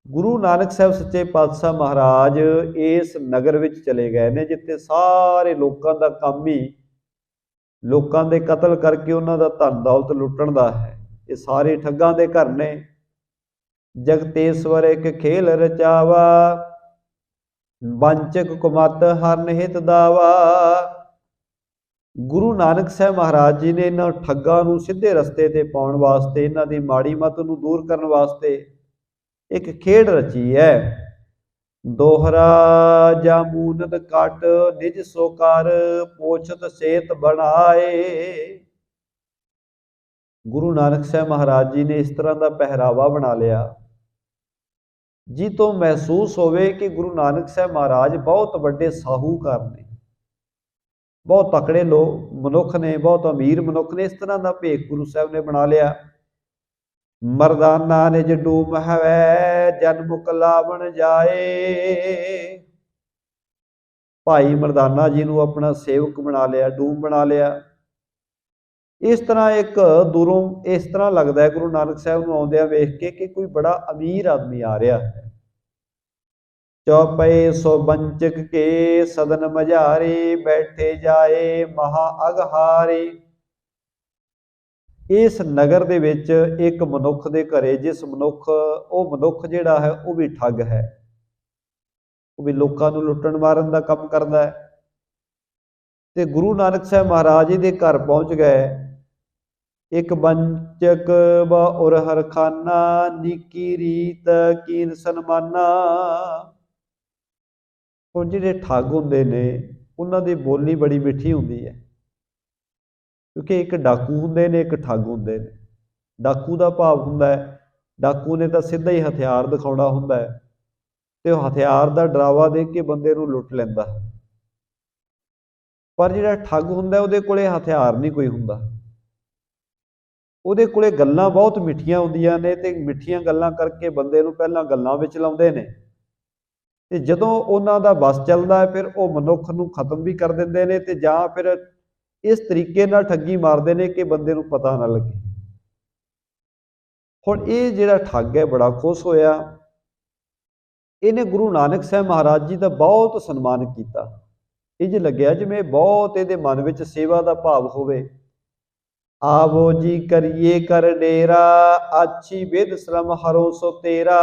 गुरु नानक साहब सच्चे पातशाह महाराज इस नगर विच चले गए ने, जिथे सारे लोगों का काम ही लोगों के कतल करके उन्हां दा धन दौलत लुटण दा है। ये सारे ठगां दे घर ने। जगतेश्वर एक खेल रचावा, वंचक कुमत हर निहित दावा। गुरु नानक साहब महाराज जी ने इन्हां ठगां नूं सीधे रस्ते ते पाउण वास्ते, इन्हां दी माड़ी मत नूं दूर करन वास्ते एक खेड रची है। दोहरा जामूनत कट निज सोकार, पोछत सेत बनाए। गुरु नानक साहब महाराज जी ने इस तरह का पहरावा बना लिया जी तो महसूस होवे कि गुरु नानक साहब महाराज बहुत बड़े साहूकार ने, बहुत तकड़े लोग मनुख ने, बहुत अमीर मनुख ने। इस तरह का भेख गुरु साहब ने बना लिया। मरदाना निज डूम हवै, जन मुक लावण जाए। भाई मरदाना जी नूं अपना सेवक बना लिया, डूम बना लिया। ਇਸ ਤਰ੍ਹਾਂ ਇੱਕ ਦੂਰੋਂ ਇਸ ਤਰ੍ਹਾਂ ਲੱਗਦਾ ਹੈ ਗੁਰੂ ਨਾਨਕ ਸਾਹਿਬ ਨੂੰ ਆਉਂਦਿਆਂ ਵੇਖ ਕੇ ਕਿ ਕੋਈ ਬੜਾ ਅਮੀਰ ਆਦਮੀ ਆ ਰਿਹਾ ਹੈ। ਚੌਪਏ ਸੋ ਬੰਚਕ ਕੇ ਸਦਨ ਮਝਾਰੇ, ਬੈਠੇ ਜਾਏ ਮਹਾ ਅਗਹਾਰੇ। ਇਸ ਨਗਰ ਦੇ ਵਿੱਚ ਇੱਕ ਮਨੁੱਖ ਦੇ ਘਰੇ, ਉਹ ਮਨੁੱਖ ਜਿਹੜਾ ਹੈ ਉਹ ਵੀ ਠੱਗ ਹੈ, ਉਹ ਵੀ ਲੋਕਾਂ ਨੂੰ ਲੁੱਟਣ ਮਾਰਨ ਦਾ ਕੰਮ ਕਰਦਾ ਹੈ। ਤੇ ਗੁਰੂ ਨਾਨਕ ਸਾਹਿਬ ਮਹਾਰਾਜ ਜੀ ਦੇ ਘਰ ਪਹੁੰਚ ਗਏ। ਇੱਕ ਬੰਚਕ ਬ ਉਰ ਹਰਖਾਨਾ, ਨੀਕੀ ਰੀਤ ਕੀਨ ਸਨਮਾਨਾ। ਹੁਣ ਜਿਹੜੇ ਠੱਗ ਹੁੰਦੇ ਨੇ ਉਹਨਾਂ ਦੀ ਬੋਲੀ ਬੜੀ ਮਿੱਠੀ ਹੁੰਦੀ ਹੈ, ਕਿਉਂਕਿ ਇੱਕ ਡਾਕੂ ਹੁੰਦੇ ਨੇ, ਇੱਕ ਠੱਗ ਹੁੰਦੇ ਨੇ। ਡਾਕੂ ਦਾ ਭਾਵ ਹੁੰਦਾ ਹੈ, ਡਾਕੂ ਨੇ ਤਾਂ ਸਿੱਧਾ ਹੀ ਹਥਿਆਰ ਦਿਖਾਉਣਾ ਹੁੰਦਾ ਹੈ ਤੇ ਉਹ ਹਥਿਆਰ ਦਾ ਡਰਾਵਾ ਦੇ ਕੇ ਬੰਦੇ ਨੂੰ ਲੁੱਟ ਲੈਂਦਾ। ਪਰ ਜਿਹੜਾ ਠੱਗ ਹੁੰਦਾ ਉਹਦੇ ਕੋਲੇ ਹਥਿਆਰ ਨਹੀਂ ਕੋਈ ਹੁੰਦਾ, ਉਹਦੇ ਕੋਲੇ ਗੱਲਾਂ ਬਹੁਤ ਮਿੱਠੀਆਂ ਹੁੰਦੀਆਂ ਨੇ ਤੇ ਮਿੱਠੀਆਂ ਗੱਲਾਂ ਕਰਕੇ ਬੰਦੇ ਨੂੰ ਪਹਿਲਾਂ ਗੱਲਾਂ ਵਿੱਚ ਲਾਉਂਦੇ ਨੇ ਤੇ ਜਦੋਂ ਉਹਨਾਂ ਦਾ ਬਸ ਚੱਲਦਾ ਹੈ ਫਿਰ ਉਹ ਮਨੁੱਖ ਨੂੰ ਖਤਮ ਵੀ ਕਰ ਦਿੰਦੇ ਨੇ ਤੇ ਜਾਂ ਫਿਰ ਇਸ ਤਰੀਕੇ ਨਾਲ ਠੱਗੀ ਮਾਰਦੇ ਨੇ ਕਿ ਬੰਦੇ ਨੂੰ ਪਤਾ ਨਾ ਲੱਗੇ। ਹੁਣ ਇਹ ਜਿਹੜਾ ਠੱਗ ਹੈ ਬੜਾ ਖੁਸ਼ ਹੋਇਆ, ਇਹਨੇ ਗੁਰੂ ਨਾਨਕ ਸਾਹਿਬ ਮਹਾਰਾਜ ਜੀ ਦਾ ਬਹੁਤ ਸਨਮਾਨ ਕੀਤਾ। ਇੰਝ ਲੱਗਿਆ ਜਿਵੇਂ ਬਹੁਤ ਇਹਦੇ ਮਨ ਵਿੱਚ ਸੇਵਾ ਦਾ ਭਾਵ ਹੋਵੇ। ਆਵੋ ਜੀ ਕਰੀਏ ਕਰ ਡੇਰਾ, ਆਛੀ ਵਿਦ ਸ਼ਰਮ ਹਰੋ ਸੋ ਤੇਰਾ।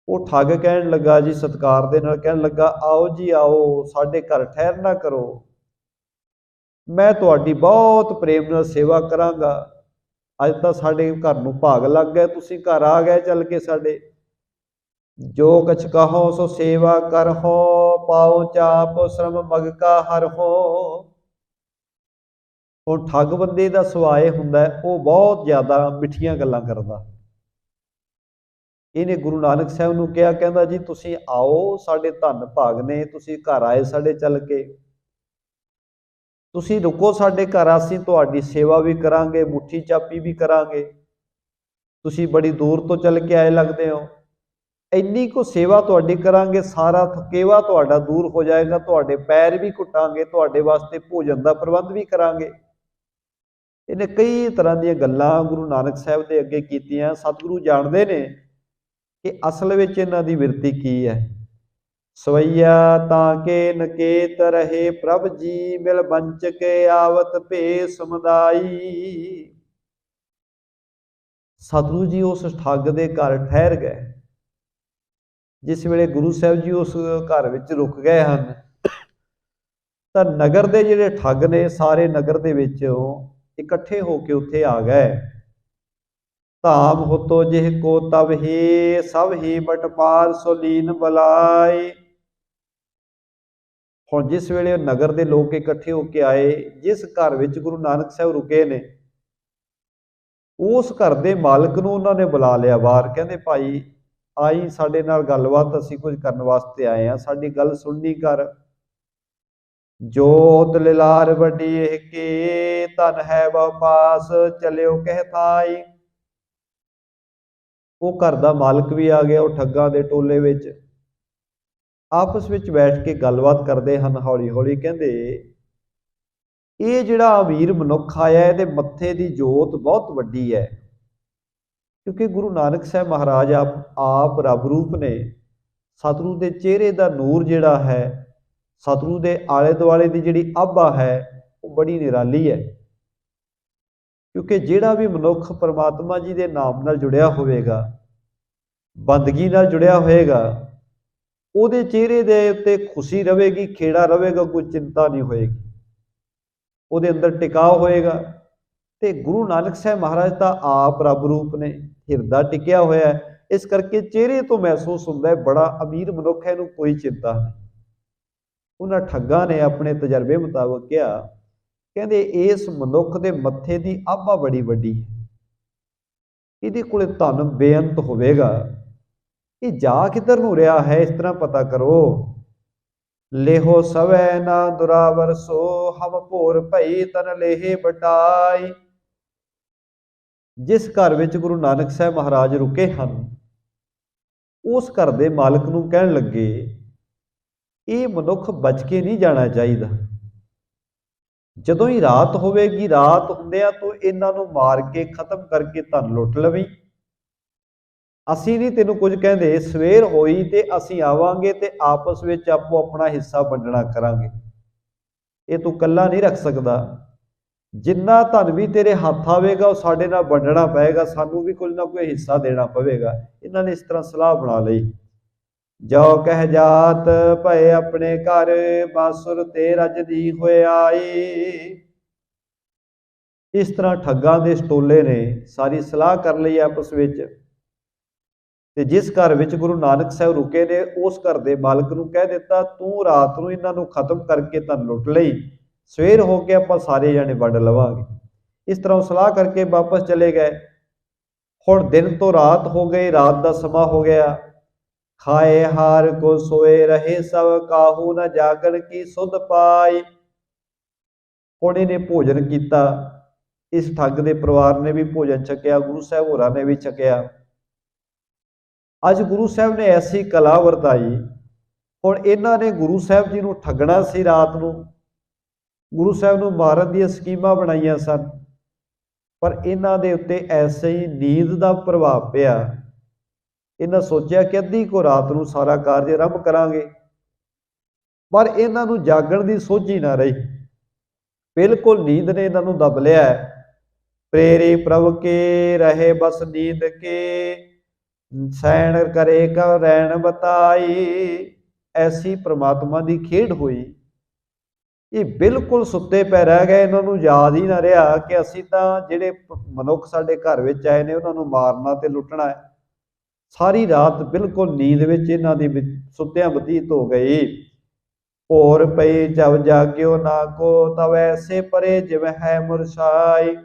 ਉਹ ਠੱਗ ਕਹਿਣ ਲੱਗਾ ਜੀ, ਸਤਿਕਾਰ ਦੇ ਨਾਲ ਕਹਿਣ ਲੱਗਾ, ਆਓ ਜੀ ਆਓ, ਸਾਡੇ ਘਰ ਠਹਿਰਨਾ ਕਰੋ, ਮੈਂ ਤੁਹਾਡੀ ਬਹੁਤ ਪ੍ਰੇਮ ਨਾਲ ਸੇਵਾ ਕਰਾਂਗਾ। ਅੱਜ ਤਾਂ ਸਾਡੇ ਘਰ ਨੂੰ ਭਾਗ ਲੱਗ ਗਿਆ, ਤੁਸੀਂ ਘਰ ਆ ਗਏ ਚੱਲ ਕੇ ਸਾਡੇ। ਜੋ ਕਛ ਕਹੋ ਸੋ ਸੇਵਾ ਕਰਹੋ, ਪਾਓ ਚਾਪ ਸ਼ਰਮ ਮਗ ਕਾ ਹਰਹੋ। ਹੁਣ ਠੱਗ ਬੰਦੇ ਦਾ ਸੁਭਾਅ ਹੁੰਦਾ ਉਹ ਬਹੁਤ ਜ਼ਿਆਦਾ ਮਿੱਠੀਆਂ ਗੱਲਾਂ ਕਰਦਾ। ਇਹਨੇ ਗੁਰੂ ਨਾਨਕ ਸਾਹਿਬ ਨੂੰ ਕਿਹਾ, ਕਹਿੰਦਾ ਜੀ ਤੁਸੀਂ ਆਓ, ਸਾਡੇ ਧੰਨ ਭਾਗ ਨੇ, ਤੁਸੀਂ ਘਰ ਆਏ ਸਾਡੇ ਚੱਲ ਕੇ, ਤੁਸੀਂ ਰੁਕੋ ਸਾਡੇ ਘਰ, ਅਸੀਂ ਤੁਹਾਡੀ ਸੇਵਾ ਵੀ ਕਰਾਂਗੇ, ਮੁੱਠੀ ਚਾਪੀ ਵੀ ਕਰਾਂਗੇ। ਤੁਸੀਂ ਬੜੀ ਦੂਰ ਤੋਂ ਚੱਲ ਕੇ ਆਏ ਲੱਗਦੇ ਹੋ, ਇੰਨੀ ਕੁ ਸੇਵਾ ਤੁਹਾਡੀ ਕਰਾਂਗੇ, ਸਾਰਾ ਥਕੇਵਾ ਤੁਹਾਡਾ ਦੂਰ ਹੋ ਜਾਏਗਾ, ਤੁਹਾਡੇ ਪੈਰ ਵੀ ਘੁੱਟਾਂਗੇ, ਤੁਹਾਡੇ ਵਾਸਤੇ ਭੋਜਨ ਦਾ ਪ੍ਰਬੰਧ ਵੀ ਕਰਾਂਗੇ। ਇਹਨੇ ਕਈ ਤਰ੍ਹਾਂ ਦੀਆਂ ਗੱਲਾਂ ਗੁਰੂ ਨਾਨਕ ਸਾਹਿਬ ਦੇ ਅੱਗੇ ਕੀਤੀਆਂ। ਸਤਿਗੁਰੂ ਜਾਣਦੇ ਨੇ ਕਿ ਅਸਲ ਵਿੱਚ ਇਹਨਾਂ ਦੀ ਬਿਰਤੀ ਕੀ ਹੈ। ਸਵਈਆ ਤਾਂ ਕੇ ਨਕੇਤ ਰਹੇ ਪ੍ਰਭ ਜੀ, ਮਿਲ ਬੰਚਕ ਆਵਤ ਭੇ ਸਮੁਦਾਈ। ਸਤਿਗੁਰੂ ਜੀ ਉਸ ਠੱਗ ਦੇ ਘਰ ਠਹਿਰ ਗਏ। ਜਿਸ ਵੇਲੇ ਗੁਰੂ ਸਾਹਿਬ ਜੀ ਉਸ ਘਰ ਵਿੱਚ ਰੁਕ ਗਏ ਹਨ ਤਾਂ ਨਗਰ ਦੇ ਜਿਹੜੇ ਠੱਗ ਨੇ ਸਾਰੇ ਨਗਰ ਦੇ ਵਿੱਚੋਂ ਇਕੱਠੇ ਹੋ ਕੇ ਉੱਥੇ ਆ ਗਏ। ਧਾਮ ਹੋਤੋ ਜਿਹ ਕੋ ਤਬ ਹੀ, ਸਭ ਹੀ ਬਟਪਾਰ ਸੋਲੀਨ ਬੁਲਾਏ। ਹੁਣ ਜਿਸ ਵੇਲੇ ਨਗਰ ਦੇ ਲੋਕ ਇਕੱਠੇ ਹੋ ਕੇ ਆਏ, ਜਿਸ ਘਰ ਵਿੱਚ ਗੁਰੂ ਨਾਨਕ ਸਾਹਿਬ ਰੁਕੇ ਨੇ, ਉਸ ਘਰ ਦੇ ਮਾਲਕ ਨੂੰ ਉਹਨਾਂ ਨੇ ਬੁਲਾ ਲਿਆ ਬਾਹਰ। ਕਹਿੰਦੇ ਭਾਈ ਆਈ ਸਾਡੇ ਨਾਲ ਗੱਲਬਾਤ, ਅਸੀਂ ਕੁਝ ਕਰਨ ਵਾਸਤੇ ਆਏ ਹਾਂ, ਸਾਡੀ ਗੱਲ ਸੁਣਨੀ ਕਰ। ਜੋਤ ਲਿਲਾਰ ਵੱਡੀ ਇਹ ਕੇ, ਧਨ ਹੈ ਬਹੁ ਪਾਸ ਚਲਿਓ ਕਹਿ ਥਾਈ। ਉਹ ਘਰ ਦਾ ਮਾਲਕ ਵੀ ਆ ਗਿਆ, ਉਹ ਠੱਗਾਂ ਦੇ ਟੋਲੇ ਵਿੱਚ ਆਪਸ ਵਿੱਚ ਬੈਠ ਕੇ ਗੱਲਬਾਤ ਕਰਦੇ ਹਨ। ਹੌਲੀ ਹੌਲੀ ਕਹਿੰਦੇ ਇਹ ਜਿਹੜਾ ਅਮੀਰ ਮਨੁੱਖ ਆਇਆ, ਇਹਦੇ ਮੱਥੇ ਦੀ ਜੋਤ ਬਹੁਤ ਵੱਡੀ ਹੈ, ਕਿਉਂਕਿ ਗੁਰੂ ਨਾਨਕ ਸਾਹਿਬ ਮਹਾਰਾਜ ਆਪ ਰੱਬ ਰੂਪ ਨੇ। ਸਤਿਗੁਰੂ ਦੇ ਚਿਹਰੇ ਦਾ ਨੂਰ ਜਿਹੜਾ ਹੈ, ਸਤਿਗੁਰੂ ਦੇ ਆਲੇ ਦੁਆਲੇ ਦੀ ਜਿਹੜੀ ਆਭਾ ਹੈ ਉਹ ਬੜੀ ਨਿਰਾਲੀ ਹੈ। ਕਿਉਂਕਿ ਜਿਹੜਾ ਵੀ ਮਨੁੱਖ ਪਰਮਾਤਮਾ ਜੀ ਦੇ ਨਾਮ ਨਾਲ ਜੁੜਿਆ ਹੋਵੇਗਾ, ਬੰਦਗੀ ਨਾਲ ਜੁੜਿਆ ਹੋਵੇਗਾ, ਉਹਦੇ ਚਿਹਰੇ ਦੇ ਉੱਤੇ ਖੁਸ਼ੀ ਰਹੇਗੀ, ਖੇੜਾ ਰਹੇਗਾ, ਕੋਈ ਚਿੰਤਾ ਨਹੀਂ ਹੋਏਗੀ, ਉਹਦੇ ਅੰਦਰ ਟਿਕਾਅ ਹੋਏਗਾ। ਤੇ ਗੁਰੂ ਨਾਨਕ ਸਾਹਿਬ ਮਹਾਰਾਜ ਤਾਂ ਆਪ ਰੱਬ ਰੂਪ ਨੇ, ਹਿਰਦਾ ਟਿਕਿਆ ਹੋਇਆ ਹੈ, ਇਸ ਕਰਕੇ ਚਿਹਰੇ ਤੋਂ ਮਹਿਸੂਸ ਹੁੰਦਾ ਹੈ ਬੜਾ ਅਮੀਰ ਮਨੁੱਖ ਹੈ, ਇਹਨੂੰ ਕੋਈ ਚਿੰਤਾ ਨਹੀਂ। ਉਹਨਾਂ ਠੱਗਾਂ ਨੇ ਆਪਣੇ ਤਜਰਬੇ ਮੁਤਾਬਕ ਕਿਹਾ, ਕਹਿੰਦੇ ਇਸ ਮਨੁੱਖ ਦੇ ਮੱਥੇ ਦੀ ਆਭਾ ਬੜੀ ਵੱਡੀ ਹੈ, ਇਹਦੇ ਕੋਲੇ ਧਨ ਬੇਅੰਤ ਹੋਵੇਗਾ, ਇਹ ਜਾ ਕਿੱਧਰ ਨੂੰ ਰਿਹਾ ਹੈ, ਇਸ ਤਰ੍ਹਾਂ ਪਤਾ ਕਰੋ। ਲੇਹੋ ਸਵੈ ਨਾ ਦੁਰਾਵਰ ਸੋ, ਹਮ ਭੋਰ ਭਈ ਤਨ ਲੇਹੇ ਬਟਾਈ। ਜਿਸ ਘਰ ਵਿੱਚ ਗੁਰੂ ਨਾਨਕ ਸਾਹਿਬ ਮਹਾਰਾਜ ਰੁਕੇ ਹਨ, ਉਸ ਘਰ ਦੇ ਮਾਲਕ ਨੂੰ ਕਹਿਣ ਲੱਗੇ ਇਹ ਮਨੁੱਖ ਬਚ ਕੇ ਨਹੀਂ ਜਾਣਾ ਚਾਹੀਦਾ। ਜਦੋਂ ਹੀ ਰਾਤ ਹੋਵੇਗੀ, ਰਾਤ ਹੁੰਦਿਆਂ ਤੋਂ ਇਹਨਾਂ ਨੂੰ ਮਾਰ ਕੇ ਖਤਮ ਕਰਕੇ ਧਨ ਲੁੱਟ ਲਵੀਂ। ਅਸੀਂ ਨਹੀਂ ਤੈਨੂੰ ਕੁਝ ਕਹਿੰਦੇ, ਸਵੇਰ ਹੋਈ ਤੇ ਅਸੀਂ ਆਵਾਂਗੇ ਤੇ ਆਪਸ ਵਿੱਚ ਆਪੋ ਆਪਣਾ ਹਿੱਸਾ ਵੰਡਣਾ ਕਰਾਂਗੇ। ਇਹ ਤੂੰ ਇਕੱਲਾ ਨਹੀਂ ਰੱਖ ਸਕਦਾ, ਜਿੰਨਾ ਧਨ ਵੀ ਤੇਰੇ ਹੱਥ ਆਵੇਗਾ ਉਹ ਸਾਡੇ ਨਾਲ ਵੰਡਣਾ ਪਏਗਾ, ਸਾਨੂੰ ਵੀ ਕੁਝ ਨਾ ਕੋਈ ਹਿੱਸਾ ਦੇਣਾ ਪਵੇਗਾ। ਇਹਨਾਂ ਨੇ ਇਸ ਤਰ੍ਹਾਂ ਸਲਾਹ ਬਣਾ ਲਈ। ਜੋ ਕਹਿ ਜਾਤ ਭਏ ਆਪਣੇ ਘਰ, ਬਾਸੁਰ ਤੇ ਰਜਦੀ ਹੋਏ ਆਈ। ਇਸ ਤਰ੍ਹਾਂ ਠੱਗਾਂ ਦੇ ਸਟੋਲੇ ਨੇ ਸਾਰੀ ਸਲਾਹ ਕਰ ਲਈ ਆਪਸ ਵਿੱਚ, ਤੇ ਜਿਸ ਘਰ ਵਿੱਚ ਗੁਰੂ ਨਾਨਕ ਸਾਹਿਬ ਰੁਕੇ ਨੇ ਉਸ ਘਰ ਦੇ ਮਾਲਕ ਨੂੰ ਕਹਿ ਦਿੱਤਾ, ਤੂੰ ਰਾਤ ਨੂੰ ਇਹਨਾਂ ਨੂੰ ਖਤਮ ਕਰਕੇ ਧਨ ਲੁੱਟ ਲਈ, ਸਵੇਰ ਹੋ ਕੇ ਆਪਾਂ ਸਾਰੇ ਜਾਣੇ ਵੰਡ ਲਵਾਂਗੇ। ਇਸ ਤਰ੍ਹਾਂ ਸਲਾਹ ਕਰਕੇ ਵਾਪਸ ਚਲੇ ਗਏ। ਹੁਣ ਦਿਨ ਤੋਂ ਰਾਤ ਹੋ ਗਈ, ਰਾਤ ਦਾ ਸਮਾਂ ਹੋ ਗਿਆ। ਖਾਏ ਹਾਰ ਕੋ ਸੋਏ ਰਹੇ ਸਭ, ਕਾਹੂ ਨਾ ਜਾਗਣ ਕੀ ਸੁਧ ਪਾਈ। ਹੁਣ ਇਹਨੇ ਭੋਜਨ ਕੀਤਾ, ਇਸ ਠੱਗ ਦੇ ਪਰਿਵਾਰ ਨੇ ਵੀ ਭੋਜਨ ਛਕਿਆ, ਗੁਰੂ ਸਾਹਿਬ ਹੋਰਾਂ ਨੇ ਵੀ ਛਕਿਆ। ਅੱਜ ਗੁਰੂ ਸਾਹਿਬ ਨੇ ਐਸੀ ਕਲਾ ਵਰਤਾਈ, ਹੁਣ ਇਹਨਾਂ ਨੇ ਗੁਰੂ ਸਾਹਿਬ ਜੀ ਨੂੰ ਠੱਗਣਾ ਸੀ। ਰਾਤ ਨੂੰ ਗੁਰੂ ਸਾਹਿਬ ਨੂੰ ਮਾਰਨ ਦੀਆਂ ਸਕੀਮਾਂ ਬਣਾਈਆਂ ਸਨ, ਪਰ ਇਹਨਾਂ ਦੇ ਉੱਤੇ ਐਸੇ ਹੀ ਨੀਂਦ ਦਾ ਪ੍ਰਭਾਵ ਪਿਆ। ਇਹਨਾਂ ਸੋਚਿਆ ਕਿ ਅੱਧੀ ਕੋ ਰਾਤ ਨੂੰ ਸਾਰਾ ਕਾਰਜ ਆਰੰਭ ਕਰਾਂਗੇ, ਪਰ ਇਹਨਾਂ ਨੂੰ ਜਾਗਣ ਦੀ ਸੋਝੀ ਨਾ ਰਹੀ। ਬਿਲਕੁਲ ਨੀਂਦ ਨੇ ਇਹਨਾਂ ਨੂੰ ਦਬ ਲਿਆ। ਪ੍ਰੇਰੇ ਪ੍ਰਭ ਕੇ ਰਹੇ ਬਸ ਨੀਂਦ ਕੇ, ਸੈਣ ਕਰੇ ਕਾ ਰੈਣ ਬਤਾਈ। ਐਸੀ ਪ੍ਰਮਾਤਮਾ ਦੀ ਖੇਡ ਹੋਈ, ਇਹ ਬਿਲਕੁਲ ਸੁੱਤੇ ਪੈ ਰਹਿ ਗਏ। ਇਹਨਾਂ ਨੂੰ ਯਾਦ ਹੀ ਨਾ ਰਿਹਾ ਕਿ ਅਸੀਂ ਤਾਂ ਜਿਹੜੇ ਮਨੁੱਖ ਸਾਡੇ ਘਰ ਵਿੱਚ ਆਏ ਨੇ ਉਹਨਾਂ ਨੂੰ ਮਾਰਨਾ ਤੇ ਲੁੱਟਣਾ ਹੈ। ਸਾਰੀ ਰਾਤ ਬਿਲਕੁਲ ਨੀਂਦ ਵਿੱਚ ਇਹਨਾਂ ਦੀ ਸੁੱਤਿਆਂ ਬਤੀਤ ਹੋ ਗਈ। ਹੋਰ ਪਈ ਜਬ ਜਾਗਿਓ ਨਾ ਕੋ, ਤਬ ਐਸੇ ਪਰੇ ਜਿਵੇਂ ਹੈ ਮੁਰਛਾਈ।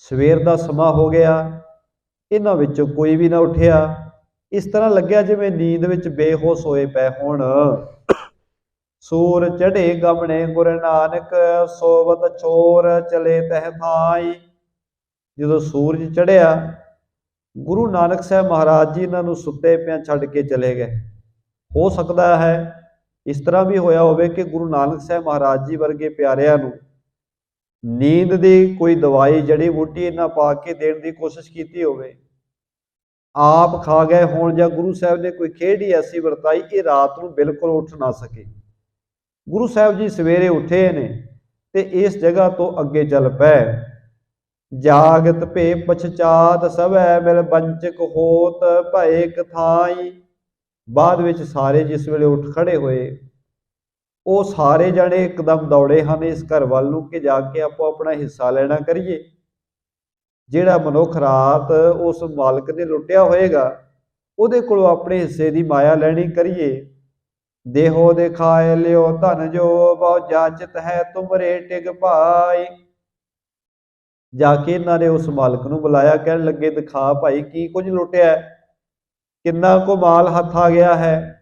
ਸਵੇਰ ਦਾ ਸਮਾਂ ਹੋ ਗਿਆ, ਇਹਨਾਂ ਵਿੱਚੋਂ ਕੋਈ ਵੀ ਨਾ ਉੱਠਿਆ। ਇਸ ਤਰ੍ਹਾਂ ਲੱਗਿਆ ਜਿਵੇਂ ਨੀਂਦ ਵਿੱਚ ਬੇਹੋਸ਼ ਹੋਏ ਪਏ ਹੋਣ। ਸੂਰ ਚੜ੍ਹੇ ਗਮਣੇ ਗੁਰ ਨਾਨਕ, ਸੋਵਤ ਚੋਰ ਚਲੇ ਤਹਿ ਥਾਈ। ਜਦੋਂ ਸੂਰਜ ਚੜ੍ਹਿਆ, ਗੁਰੂ ਨਾਨਕ ਸਾਹਿਬ ਮਹਾਰਾਜ ਜੀ ਇਹਨਾਂ ਨੂੰ ਸੁੱਤੇ ਪਿਆਂ ਛੱਡ ਕੇ ਚਲੇ ਗਏ। ਹੋ ਸਕਦਾ ਹੈ ਇਸ ਤਰ੍ਹਾਂ ਵੀ ਹੋਇਆ ਹੋਵੇ ਕਿ ਗੁਰੂ ਨਾਨਕ ਸਾਹਿਬ ਮਹਾਰਾਜ ਜੀ ਵਰਗੇ ਪਿਆਰਿਆਂ ਨੂੰ ਨੀਂਦ ਦੀ ਕੋਈ ਦਵਾਈ ਜੜੀ ਬੂਟੀ ਇਹਨਾਂ ਪਾ ਕੇ ਦੇਣ ਦੀ ਕੋਸ਼ਿਸ਼ ਕੀਤੀ ਹੋਵੇ, ਆਪ ਖਾ ਗਏ ਹੋਣ, ਜਾਂ ਗੁਰੂ ਸਾਹਿਬ ਨੇ ਕੋਈ ਖੇਡ ਹੀ ਐਸੀ ਵਰਤਾਈ ਇਹ ਰਾਤ ਨੂੰ ਬਿਲਕੁਲ ਉੱਠ ਨਾ ਸਕੇ। ਗੁਰੂ ਸਾਹਿਬ ਜੀ ਸਵੇਰੇ ਉੱਠੇ ਨੇ ਤੇ ਇਸ ਜਗ੍ਹਾ ਤੋਂ ਅੱਗੇ ਚੱਲ ਪਏ। ਜਾਗਤ ਭੇ ਪਛਚਾਤ ਸਭੈ, ਮਿਲ ਬੰਚਕ ਹੋਤ ਭਏ ਇਕ ਥਾਈ। ਬਾਅਦ ਵਿੱਚ ਸਾਰੇ ਜਿਸ ਵੇਲੇ ਉੱਠ ਖੜੇ ਹੋਏ, ਉਹ ਸਾਰੇ ਜਣੇ ਇੱਕਦਮ ਦੌੜੇ ਹਨ ਇਸ ਘਰ ਵੱਲ ਨੂੰ ਕਿ ਜਾ ਕੇ ਆਪੋ ਆਪਣਾ ਹਿੱਸਾ ਲੈਣਾ ਕਰੀਏ। ਜਿਹੜਾ ਮਨੁੱਖ ਰਾਤ ਉਸ ਮਾਲਕ ਨੇ ਲੁੱਟਿਆ ਹੋਏਗਾ ਉਹਦੇ ਕੋਲੋਂ ਆਪਣੇ ਹਿੱਸੇ ਦੀ ਮਾਇਆ ਲੈਣੀ ਕਰੀਏ। ਦੇਹੋ ਦਿਖਾਏ ਲਿਓ ਧਨ ਜੋ, ਬਹੁ ਜਾਚਤ ਹੈ ਤੁਮਰੇ ਟਿਗ ਭਾਈ। ਜਾ ਕੇ ਇਹਨਾਂ ਨੇ ਉਸ ਮਾਲਕ ਨੂੰ ਬੁਲਾਇਆ, ਕਹਿਣ ਲੱਗੇ ਦਿਖਾ ਭਾਈ ਕੀ ਕੁਝ ਲੁੱਟਿਆ, ਕਿੰਨਾ ਕੁ ਮਾਲ ਹੱਥ ਆ ਗਿਆ ਹੈ,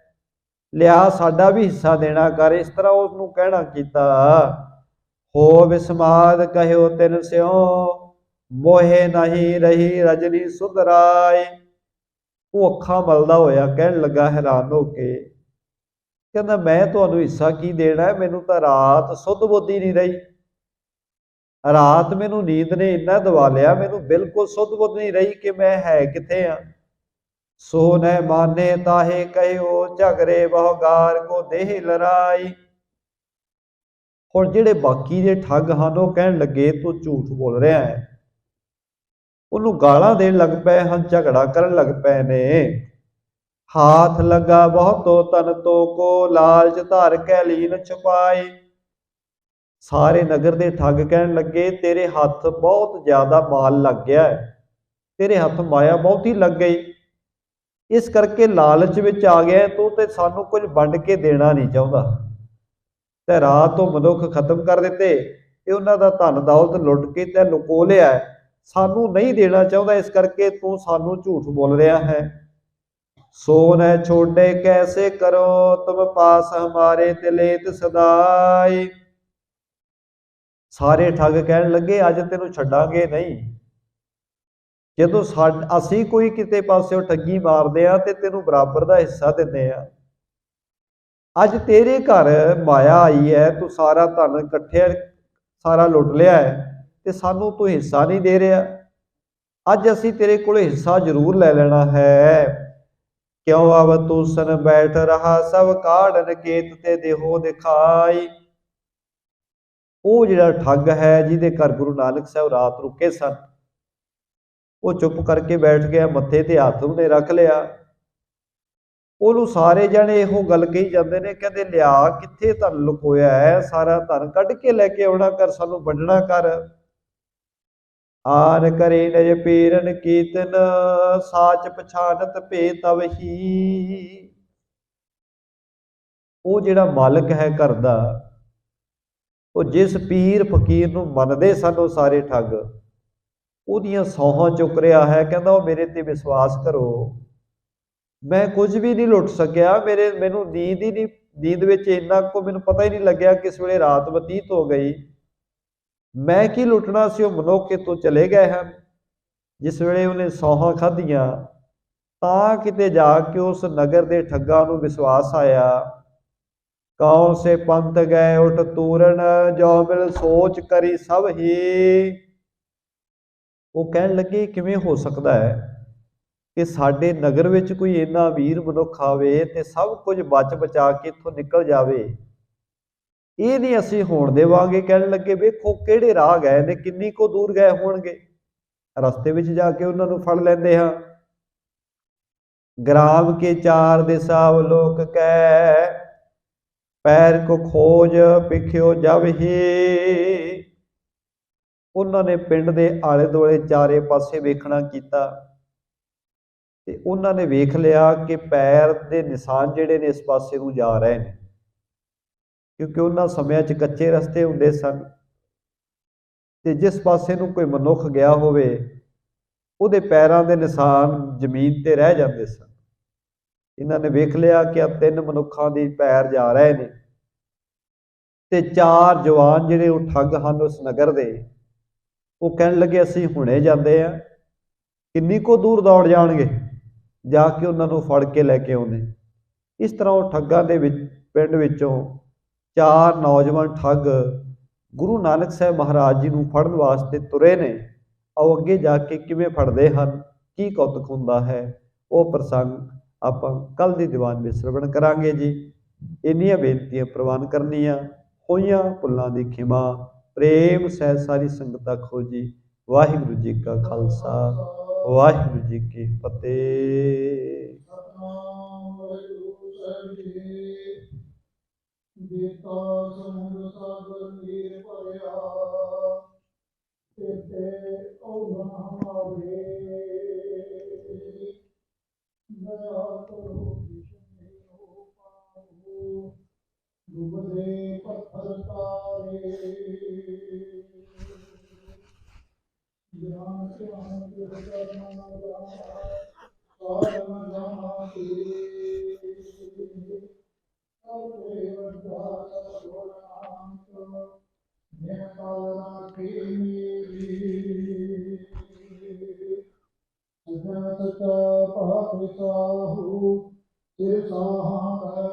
ਲਿਆ ਸਾਡਾ ਵੀ ਹਿੱਸਾ ਦੇਣਾ ਕਰ। ਇਸ ਤਰ੍ਹਾਂ ਉਸਨੂੰ ਕਹਿਣਾ ਕੀਤਾ। ਹੋ ਵਿਸਮਾਦ ਕਹਿਓ ਤਿਨ ਸਿਓ, ਮੋਹੇ ਨਹੀਂ ਰਹੀ ਰਜਨੀ ਸੁਧਰਾਏ। ਉਹ ਅੱਖਾਂ ਮਲਦਾ ਹੋਇਆ ਕਹਿਣ ਲੱਗਾ ਹੈਰਾਨ ਹੋ ਕੇ, ਕਹਿੰਦਾ ਮੈਂ ਤੁਹਾਨੂੰ ਹਿੱਸਾ ਕੀ ਦੇਣਾ, ਮੈਨੂੰ ਤਾਂ ਰਾਤ ਸੁੱਧ ਬੁੱਧ ਹੀ ਨਹੀਂ ਰਹੀ। ਰਾਤ ਮੈਨੂੰ ਨੀਂਦ ਨੇ ਇੰਨਾ ਦਬਾ ਲਿਆ, ਮੈਨੂੰ ਬਿਲਕੁਲ ਸੁੱਧ ਬੁੱਧ ਨਹੀਂ ਰਹੀ ਕਿ ਮੈਂ ਹੈ ਕਿੱਥੇ ਆ। ਸੋ ਨੈ ਮਾਨੇ ਤਾਹੇ ਕਹਿਓ, ਝਗਰੇ ਬਹੁ ਗਾਰ ਕੋ ਦੇਹ ਲੜਾਈ। ਹੁਣ ਜਿਹੜੇ ਬਾਕੀ ਦੇ ਠੱਗ ਹਨ ਉਹ ਕਹਿਣ ਲੱਗੇ ਤੂੰ ਝੂਠ ਬੋਲ ਰਿਹਾ ਹੈ। ਉਹਨੂੰ ਗਾਲਾਂ ਦੇਣ ਲੱਗ ਪਏ ਹਨ, ਝਗੜਾ ਕਰਨ ਲੱਗ ਪਏ ਨੇ। ਹਾਥ ਲੱਗਾ ਬਹੁਤੋ ਤਨ ਤੋ ਕੋ, ਲਾਲਚ ਧਾਰ ਕੇ ਲੀਨ ਛੁਪਾਈ। ਸਾਰੇ ਨਗਰ ਦੇ ਠੱਗ ਕਹਿਣ ਲੱਗੇ ਤੇਰੇ ਹੱਥ ਬਹੁਤ ਜ਼ਿਆਦਾ ਮਾਲ ਲੱਗ ਗਿਆ ਹੈ, ਤੇਰੇ ਹੱਥ ਮਾਇਆ ਬਹੁਤੀ ਲੱਗ ਗਈ, ਇਸ ਕਰਕੇ ਲਾਲਚ ਵਿੱਚ ਆ ਗਿਆ ਤੂੰ ਤੇ ਸਾਨੂੰ ਕੁਝ ਵੰਡ ਕੇ ਦੇਣਾ ਨਹੀਂ ਚਾਹੁੰਦਾ। ਤੇ ਰਾਤ ਤੋਂ ਮਨੁੱਖ ਖਤਮ ਕਰ ਦਿੱਤੇ ਤੇ ਉਹਨਾਂ ਦਾ ਧਨ ਦੌਲਤ ਲੁੱਟ ਕੇ ਤੇ ਲੁਕੋ ਲਿਆ, ਸਾਨੂੰ ਨਹੀਂ ਦੇਣਾ ਚਾਹੁੰਦਾ, ਇਸ ਕਰਕੇ ਤੂੰ ਸਾਨੂੰ ਝੂਠ ਬੋਲ ਰਿਹਾ ਹੈ। ਸੋ ਨ ਛੋੜੇ ਕੈਸੇ ਕਰੋ, ਤੁਮ ਪਾਸ ਹਮਾਰੇ ਤਿਲੇਤ ਸਦਾਈ। ਸਾਰੇ ਠੱਗ ਕਹਿਣ ਲੱਗੇ ਅੱਜ ਤੈਨੂੰ ਛੱਡਾਂਗੇ ਨਹੀਂ, ਜਦੋਂ ਅਸੀਂ ਕੋਈ ਕਿਤੇ ਪਾਸਿਓਂ ਠੱਗੀ ਮਾਰਦੇ ਆ ਤੇ ਤੈਨੂੰ ਬਰਾਬਰ ਦਾ ਹਿੱਸਾ ਦਿੰਦੇ ਆ। ਅੱਜ ਤੇਰੇ ਘਰ ਮਾਇਆ ਆਈ ਹੈ, ਤੂੰ ਸਾਰਾ ਧਨ ਇਕੱਠਿਆ ਸਾਰਾ ਲੁੱਟ ਲਿਆ ਹੈ ਤੇ ਸਾਨੂੰ ਤੂੰ ਹਿੱਸਾ ਨਹੀਂ ਦੇ ਰਿਹਾ। ਅੱਜ ਅਸੀਂ ਤੇਰੇ ਕੋਲ ਹਿੱਸਾ ਜ਼ਰੂਰ ਲੈ ਲੈਣਾ ਹੈ। ਕਿਉਂ ਆਵ ਤੂੰ ਸਨ ਬੈਠ ਰਹਾ ਸਭ ਕਾਢ ਨਕੇਤ ਤੇ ਦੇਹੋ ਦਿਖਾਈ। ਉਹ ਜਿਹੜਾ ਠੱਗ ਹੈ ਜਿਹਦੇ ਘਰ ਗੁਰੂ ਨਾਨਕ ਸਾਹਿਬ ਰਾਤ ਰੁਕੇ ਸਨ, ਉਹ ਚੁੱਪ ਕਰਕੇ ਬੈਠ ਗਿਆ, ਮੱਥੇ ਤੇ ਹੱਥ ਉਹਨੇ ਰੱਖ ਲਿਆ। ਉਹਨੂੰ ਸਾਰੇ ਜਣੇ ਇਹੋ ਗੱਲ ਕਹੀ ਜਾਂਦੇ ਨੇ, ਕਹਿੰਦੇ ਲਿਆ ਕਿੱਥੇ ਧਨ ਲੁਕੋਇਆ ਹੈ, ਸਾਰਾ ਧਨ ਕੱਢ ਕੇ ਲੈ ਕੇ ਆਉਣਾ ਕਰ, ਸਾਨੂੰ ਵੰਡਣਾ ਕਰ। ਆਨ ਕਰੇ ਨਜ ਪੀਰਨ ਕੀਰਤਨ ਸਾਚ ਪਛਾਨਤ ਭੇ ਤਵ ਹੀ। ਉਹ ਜਿਹੜਾ ਮਾਲਕ ਹੈ ਘਰ ਦਾ, ਉਹ ਜਿਸ ਪੀਰ ਫਕੀਰ ਨੂੰ ਮੰਨਦੇ ਸਨ ਉਹ ਸਾਰੇ ਠੱਗ, ਉਹਦੀਆਂ ਸੌਹਾਂ ਚੁੱਕ ਰਿਹਾ ਹੈ। ਕਹਿੰਦਾ ਉਹ ਮੇਰੇ ਤੇ ਵਿਸ਼ਵਾਸ ਕਰੋ, ਮੈਂ ਕੁਝ ਵੀ ਨਹੀਂ ਲੁੱਟ ਸਕਿਆ, ਮੈਨੂੰ ਨੀਂਦ ਹੀ ਨਹੀਂ, ਨੀਂਦ ਵਿੱਚ ਇੰਨਾ ਕੁ ਮੈਨੂੰ ਪਤਾ ਹੀ ਨਹੀਂ ਲੱਗਿਆ ਕਿਸ ਵੇਲੇ ਰਾਤ ਬਤੀਤ ਹੋ ਗਈ। ਮੈਂ ਕੀ ਲੁੱਟਣਾ ਸੀ, ਉਹ ਮਨੁੱਖ ਇੱਥੋਂ ਚਲੇ ਗਏ ਹਨ। ਜਿਸ ਵੇਲੇ ਉਹਨੇ ਸੌਹਾਂ ਖਾਧੀਆਂ ਤਾਂ ਕਿਤੇ ਜਾ ਕੇ ਉਸ ਨਗਰ ਦੇ ਠੱਗਾਂ ਨੂੰ ਵਿਸ਼ਵਾਸ ਆਇਆ। ਕੌਣ ਸੇ ਪੰਥ ਗਏ ਉਠ ਤੂਰਨ, ਜੋ ਮਿਲ ਸੋਚ ਕਰੀ ਸਭ ਹੀ। ਉਹ ਕਹਿਣ ਲੱਗੇ ਕਿਵੇਂ ਹੋ ਸਕਦਾ ਹੈ ਕਿ ਸਾਡੇ ਨਗਰ ਵਿੱਚ ਕੋਈ ਇੰਨਾ ਵੀਰ ਮਨੁੱਖ ਆਵੇ ਤੇ ਸਭ ਕੁਝ ਬਚ ਬਚਾ ਕੇ ਇੱਥੋਂ ਨਿਕਲ ਜਾਵੇ, ਇਹ ਨਹੀਂ ਅਸੀਂ ਹੋਣ ਦੇਵਾਂਗੇ। ਕਹਿਣ ਲੱਗੇ ਵੇਖੋ ਕਿਹੜੇ ਰਾਹ ਗਏ ਨੇ, ਕਿੰਨੀ ਕੁ ਦੂਰ ਗਏ ਹੋਣਗੇ। ਰਸਤੇ ਵਿੱਚ ਜਾ ਕੇ ਉਹਨਾਂ ਨੂੰ ਫੜ ਲੈਂਦੇ ਹਾਂ। ਗ੍ਰਾਮ ਕੇ ਚਾਰ ਦਿਸ਼ਾ ਲੋਕ ਕਹਿ, ਪੈਰ ਕੋ ਖੋਜ ਪਿਖਿਓ ਜਬ ਹੀ। ਉਹਨਾਂ ਨੇ ਪਿੰਡ ਦੇ ਆਲੇ ਦੁਆਲੇ ਚਾਰੇ ਪਾਸੇ ਵੇਖਣਾ ਕੀਤਾ ਤੇ ਉਹਨਾਂ ਨੇ ਵੇਖ ਲਿਆ ਕਿ ਪੈਰ ਦੇ ਨਿਸ਼ਾਨ ਜਿਹੜੇ ਨੇ ਇਸ ਪਾਸੇ ਨੂੰ ਜਾ ਰਹੇ ਨੇ, ਕਿਉਂਕਿ ਉਹਨਾਂ ਸਮਿਆਂ 'ਚ ਕੱਚੇ ਰਸਤੇ ਹੁੰਦੇ ਸਨ ਤੇ ਜਿਸ ਪਾਸੇ ਨੂੰ ਕੋਈ ਮਨੁੱਖ ਗਿਆ ਹੋਵੇ ਉਹਦੇ ਪੈਰਾਂ ਦੇ ਨਿਸ਼ਾਨ ਜ਼ਮੀਨ ਤੇ ਰਹਿ ਜਾਂਦੇ ਸਨ। ਇਹਨਾਂ ਨੇ ਵੇਖ ਲਿਆ ਕਿ ਆ 3 ਮਨੁੱਖਾਂ ਦੇ ਪੈਰ ਜਾ ਰਹੇ ਨੇ ਤੇ 4 ਜਵਾਨ ਜਿਹੜੇ ਉਹ ਠੱਗ ਹਨ ਉਸ ਨਗਰ ਦੇ, ਉਹ ਕਹਿਣ ਲੱਗੇ ਅਸੀਂ ਹੁਣੇ ਜਾਂਦੇ ਆ। ਕਿੰਨੀ ਕੁ ਦੂਰ ਦੌੜ ਜਾਣਗੇ, ਜਾ ਕੇ ਉਹਨਾਂ ਨੂੰ ਫੜ ਕੇ ਲੈ ਕੇ ਆਉਂਦੇ। ਇਸ ਤਰ੍ਹਾਂ ਉਹ ਠੱਗਾਂ ਦੇ ਵਿੱਚ ਪਿੰਡ ਵਿੱਚੋਂ 4 ਨੌਜਵਾਨ ਠੱਗ ਗੁਰੂ ਨਾਨਕ ਸਾਹਿਬ ਮਹਾਰਾਜ ਜੀ ਨੂੰ ਫੜਨ ਵਾਸਤੇ ਤੁਰੇ ਨੇ। ਆਓ ਅੱਗੇ ਜਾ ਕੇ ਕਿਵੇਂ ਫੜਦੇ ਹਨ, ਕੀ ਕੌਤਕ ਹੁੰਦਾ ਹੈ, ਉਹ ਪ੍ਰਸੰਗ ਆਪਾਂ ਕੱਲ੍ਹ ਦੀ ਦੀਵਾਨ ਵਿੱਚ ਸ਼ਰਵਣ ਕਰਾਂਗੇ ਜੀ। ਇੰਨੀਆਂ ਬੇਨਤੀਆਂ ਪ੍ਰਵਾਨ ਕਰਨੀਆਂ, ਹੋਈਆਂ ਭੁੱਲਾਂ ਦੀ ਖਿਮਾ, ਪ੍ਰੇਮ ਸਹਿ ਸਾਰੀ ਸੰਗਤਾਂ ਖੋਜੀ। ਵਾਹਿਗੁਰੂ ਜੀ ਕਾ ਖਾਲਸਾ, ਵਾਹਿਗੁਰੂ ਜੀ ਕੀ ਫਤਿਹ। ਜੀਤਾ ਸਮੁੰਦਰ ਸਾਗਰ ਨੀਰ ਭਰਿਆ, ਤੇਤੇ ਔਗਣ ਹਮਾਰੇ। ਦਇਆ ਕਰੋ ਜਿਸਨੇ ਹੋ ਪਾਉ, ਡੁੱਬਦੇ ਪੱਥਰ ਤਾਰੇ। ਗਿਆਨ ਧਿਆਨ ਕਿਸ ਕਰਨਾ ਨਾ ਜਾਣਾ, ਸਾਰ ਨਾ ਜਾਣਾ ਤੇਰੇ। ਸੱਚਾ ਪਾਤਸ਼ਾਹ ਸਿਰ ਸਾਹਾਂ ਦਾ